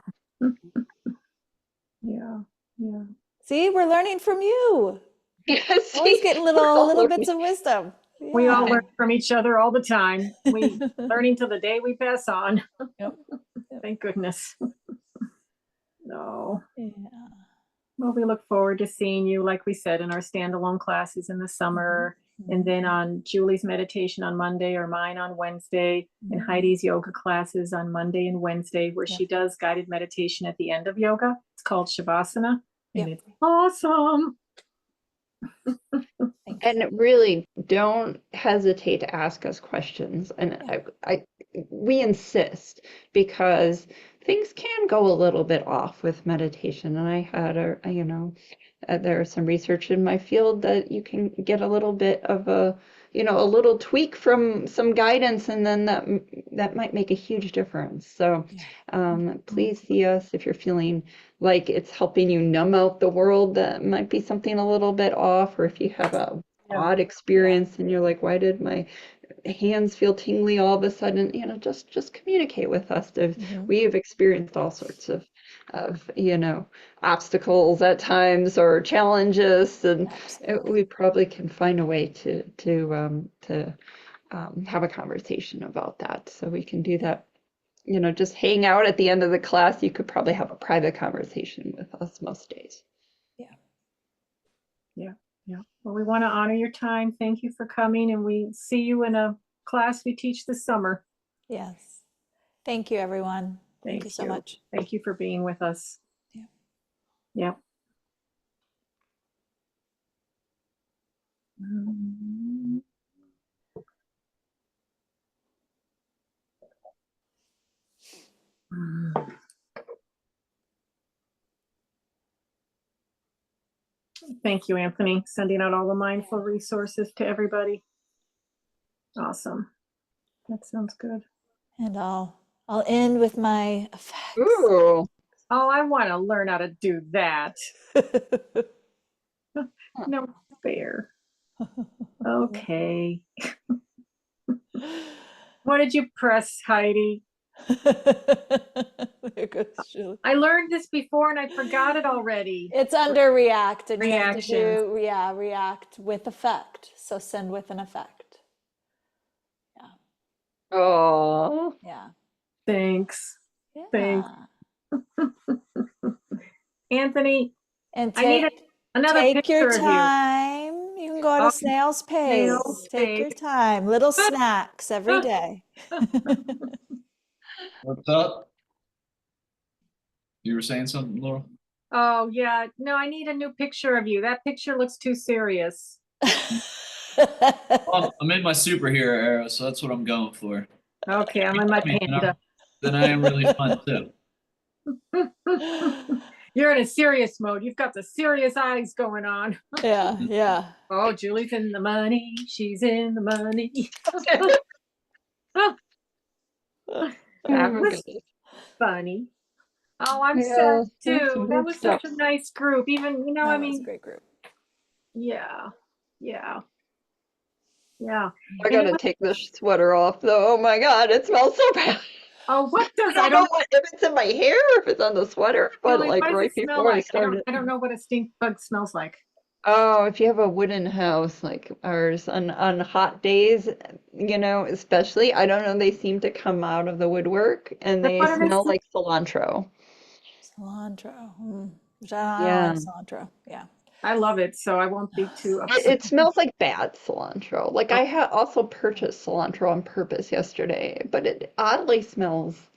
Yeah, yeah. See, we're learning from you. Yes. Always getting we're all little learning. bits of wisdom. We all Yeah. learn from each other all the time. We learning till the day we pass on. Yep. Thank goodness. No. Yeah. Well, we look forward to seeing you, like we said, in our standalone classes in the summer, and then on Julie's meditation on Monday or mine on Wednesday, and Heidi's yoga classes on Monday and Wednesday, where she does guided meditation at the end of yoga. It's called Shavasana, and it's awesome. And really, don't hesitate to ask us questions. And we insist, because things can go a little bit off with meditation. And I had there's some research in my field that you can get a little bit of a little tweak from some guidance, and then that might make a huge difference. So please see us if you're feeling like it's helping you numb out the world that might be something a little bit off, or if you have a odd experience and you're like, why did my hands feel tingly all of a sudden, just communicate with us. We have experienced all sorts of obstacles at times, or challenges, and we probably can find a way to have a conversation about that. So we can do that. Just hang out at the end of the class. You could probably have a private conversation with us most days. Yeah. Well, we want to honor your time. Thank you for coming, and we see you in a class we teach this summer. Yes. Thank you, everyone. Thank you so much. Thank you for being with us. Yep. Thank you, Anthony. Sending out all the mindful resources to everybody. Awesome. That sounds good. And I'll end with my effects. Ooh. Oh, I want to learn how to do that. No fair. Okay. What did you press, Heidi? There goes Julie. I learned this before and I forgot it already. It's under react, and Reactions. you have to do react with effect. So send with an effect. Oh. Yeah. Thanks. Yeah. Thanks. Anthony, And I need another take picture your of you. time. You can go at a snail's pace. snail's Take your pace. time. Little snacks every day. What's up? You were saying something, Laura? Oh, yeah. No, I need a new picture of you. That picture looks too serious. Well, I'm in my superhero era, so that's what I'm going for. Okay, I'm in my panda. Then I am really fun too. You're in a serious mode. You've got the serious eyes going on. Yeah. Oh, Julie's in the money. She's in the money. That was funny. Oh, I'm sad too. That was such a nice group. Even, That was a great group. Yeah. I gotta take this sweater off though. Oh my God, it smells so bad. Oh, what does I don't know if it's in my hair or if it's on the sweater, but Julie, like what does right it smell before I like? started. I don't know what a stink bug smells like. Oh, if you have a wooden house like ours on hot days, especially, I don't know, they seem to come out of the woodwork and Like, they what are they? smell like cilantro. Cilantro. Which I don't Yeah. like cilantro. Yeah. I love it, so I won't be too It, upset. it smells like bad cilantro. Like I had also purchased cilantro on purpose yesterday, but it oddly smells,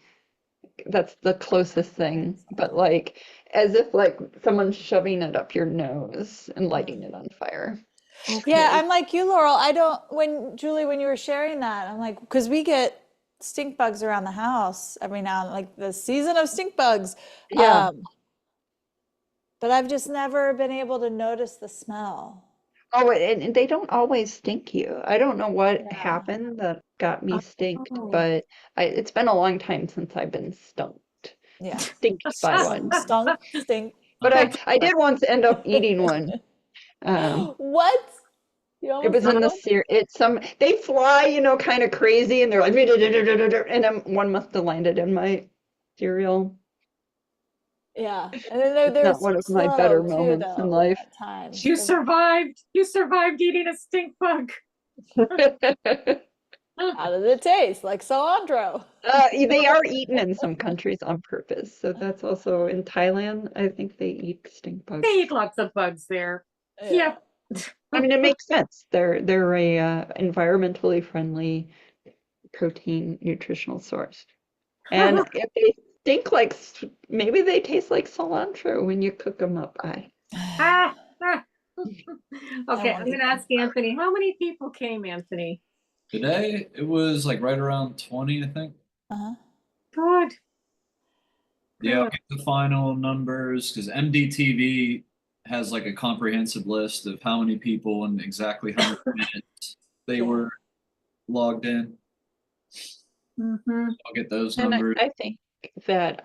that's the closest thing, but like as if like someone's shoving it up your nose and lighting it on fire. Yeah, Okay. I'm like you, Laurel. Julie, when you were sharing that, I'm like, because we get stink bugs around the house every now and like the season of stink bugs. Yeah. But I've just never been able to notice the smell. Oh, and they don't always stink you. I don't know what Yeah. happened that got me stinked, Oh. but it's been a long time since I've been Yeah. stinked by one. Stunk, stink. But I did once end up eating one. What? You It almost was in ate the one? they fly, kind of crazy, and they're like, and then one must have landed in my cereal. Yeah. And then they're Not so one of my slow better too, moments in though, life. at times. You survived. You survived eating a stink bug. How did it taste? Like cilantro. They are eaten in some countries on purpose. So that's also in Thailand. I think they eat stink bugs. They eat lots of bugs there. Yep. I mean, it makes sense. They're a environmentally friendly protein nutritional source. And if they stink like, maybe they taste like cilantro when you cook them up. Ah, ah. Okay, won't I'm eat going to ask Anthony. How many people came, Anthony? Today, it was like right around 20, I think. Uh-huh. Good. Yeah, I'll Good. get the final numbers because MDTV has like a comprehensive list of how many people and exactly how many minutes they Yeah. were logged in. Mm-hmm. I'll get those And numbers. I think that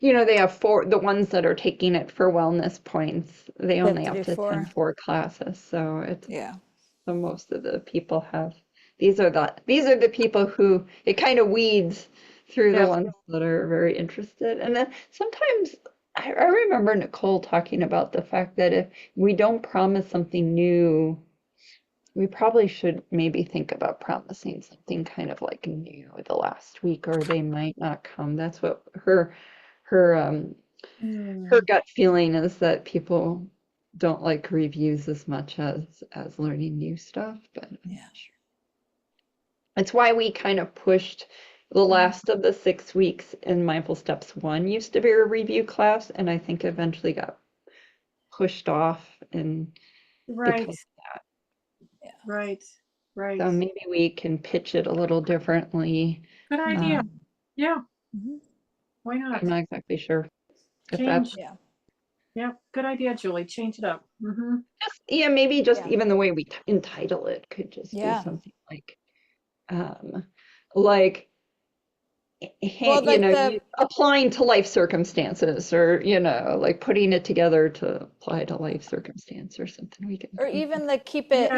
they have the ones that are taking it for wellness points, they only have to attend 4 classes. So so most of the people have, these are the people who it kind of weeds through the Yeah. ones that are very interested. And then sometimes I remember Nicole talking about the fact that if we don't promise something new, we probably should maybe think about promising something kind of like new the last week, or they might not come. That's what her gut feeling is, that people don't like reviews as much as learning new stuff, but I'm not sure. It's why we kind of pushed the last of the 6 weeks in Mindful Steps 1 used to be a review class, and I think eventually got pushed off and Right. because Right. Right. so maybe we can pitch it a little differently. Good idea. Yeah. Why not? I'm not exactly sure if Change. that's Yeah. Good idea, Julie. Change it up. Mm-hmm. maybe just even the way we entitle it could just be Yeah. something like Well, like applying to life circumstances, or like putting it together to apply to life circumstance or something. We can, or even the keep it.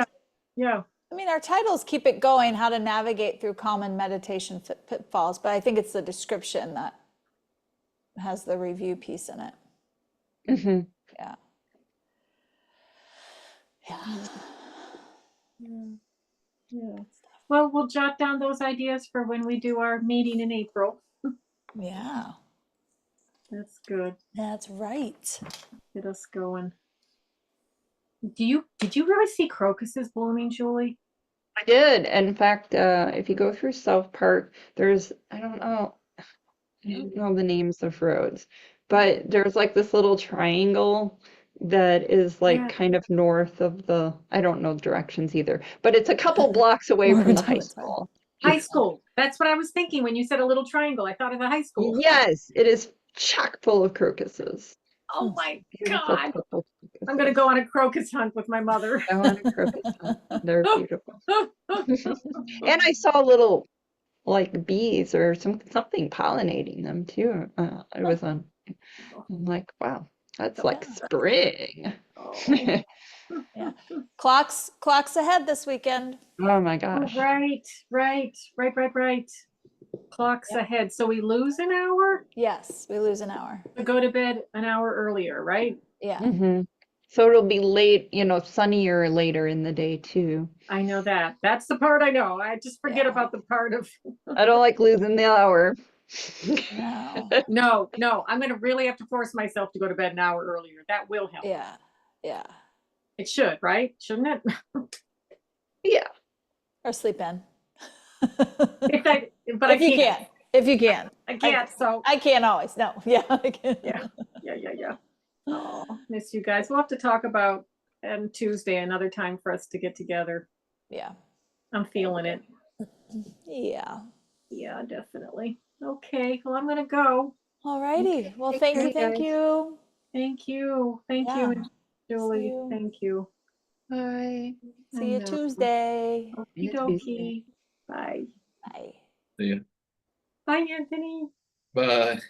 Yeah. I mean, our titles keep it going, how to navigate through common meditation pitfalls, but I think it's the description that has the review piece in it. Mhm. Yeah. Yeah. Well, we'll jot down those ideas for when we do our meeting in April. Yeah. That's good. That's right. Get us going. Did you ever see crocuses blooming, Julie? I did. In fact, if you go through South Park, there's, I don't know the names of roads, but there's like this little triangle that is like kind of north of I don't know directions either, but it's a couple blocks away from the high school. High school. That's what I was thinking when you said a little triangle. I thought of the high school. Yes, it is chock full of crocuses. Oh my Beautiful God. purple I'm going to go on a crocus hunt with my mother. Go on a crocus hunt. They're beautiful. And I saw little like bees or something pollinating them too. I was I'm like, wow, that's like spring. Yeah. Clocks ahead this weekend. Oh my gosh. Right. Clocks ahead. So we lose an hour? Yes, we lose an hour. To go to bed an hour earlier, right? Yeah. Mhm. So it'll be late, sunnier later in the day too. I know that. That's the part I know. I just forget Yeah. about the part of, I don't like losing the hour. No. no, I'm gonna really have to force myself to go to bed an hour earlier. That will help. Yeah. Yeah. It should, right? Shouldn't it? Yeah. Or sleep in. If I, but I If you can't. can. If you can. I can't, so, I can't always. No. Yeah. I can. yeah. Oh, miss you guys. We'll have to talk about on Tuesday, another time for us to get together. Yeah. I'm feeling it. Yeah. Yeah, definitely. Okay, well, I'm gonna go. All righty. Well, Take thank care, you. Thank guys. you. Thank you. Thank Yeah. you, and See Julie. you. Thank you. Bye. See you Tuesday. Okie you dokie. Tuesday. Bye. Bye. See ya. Bye, Anthony. Bye.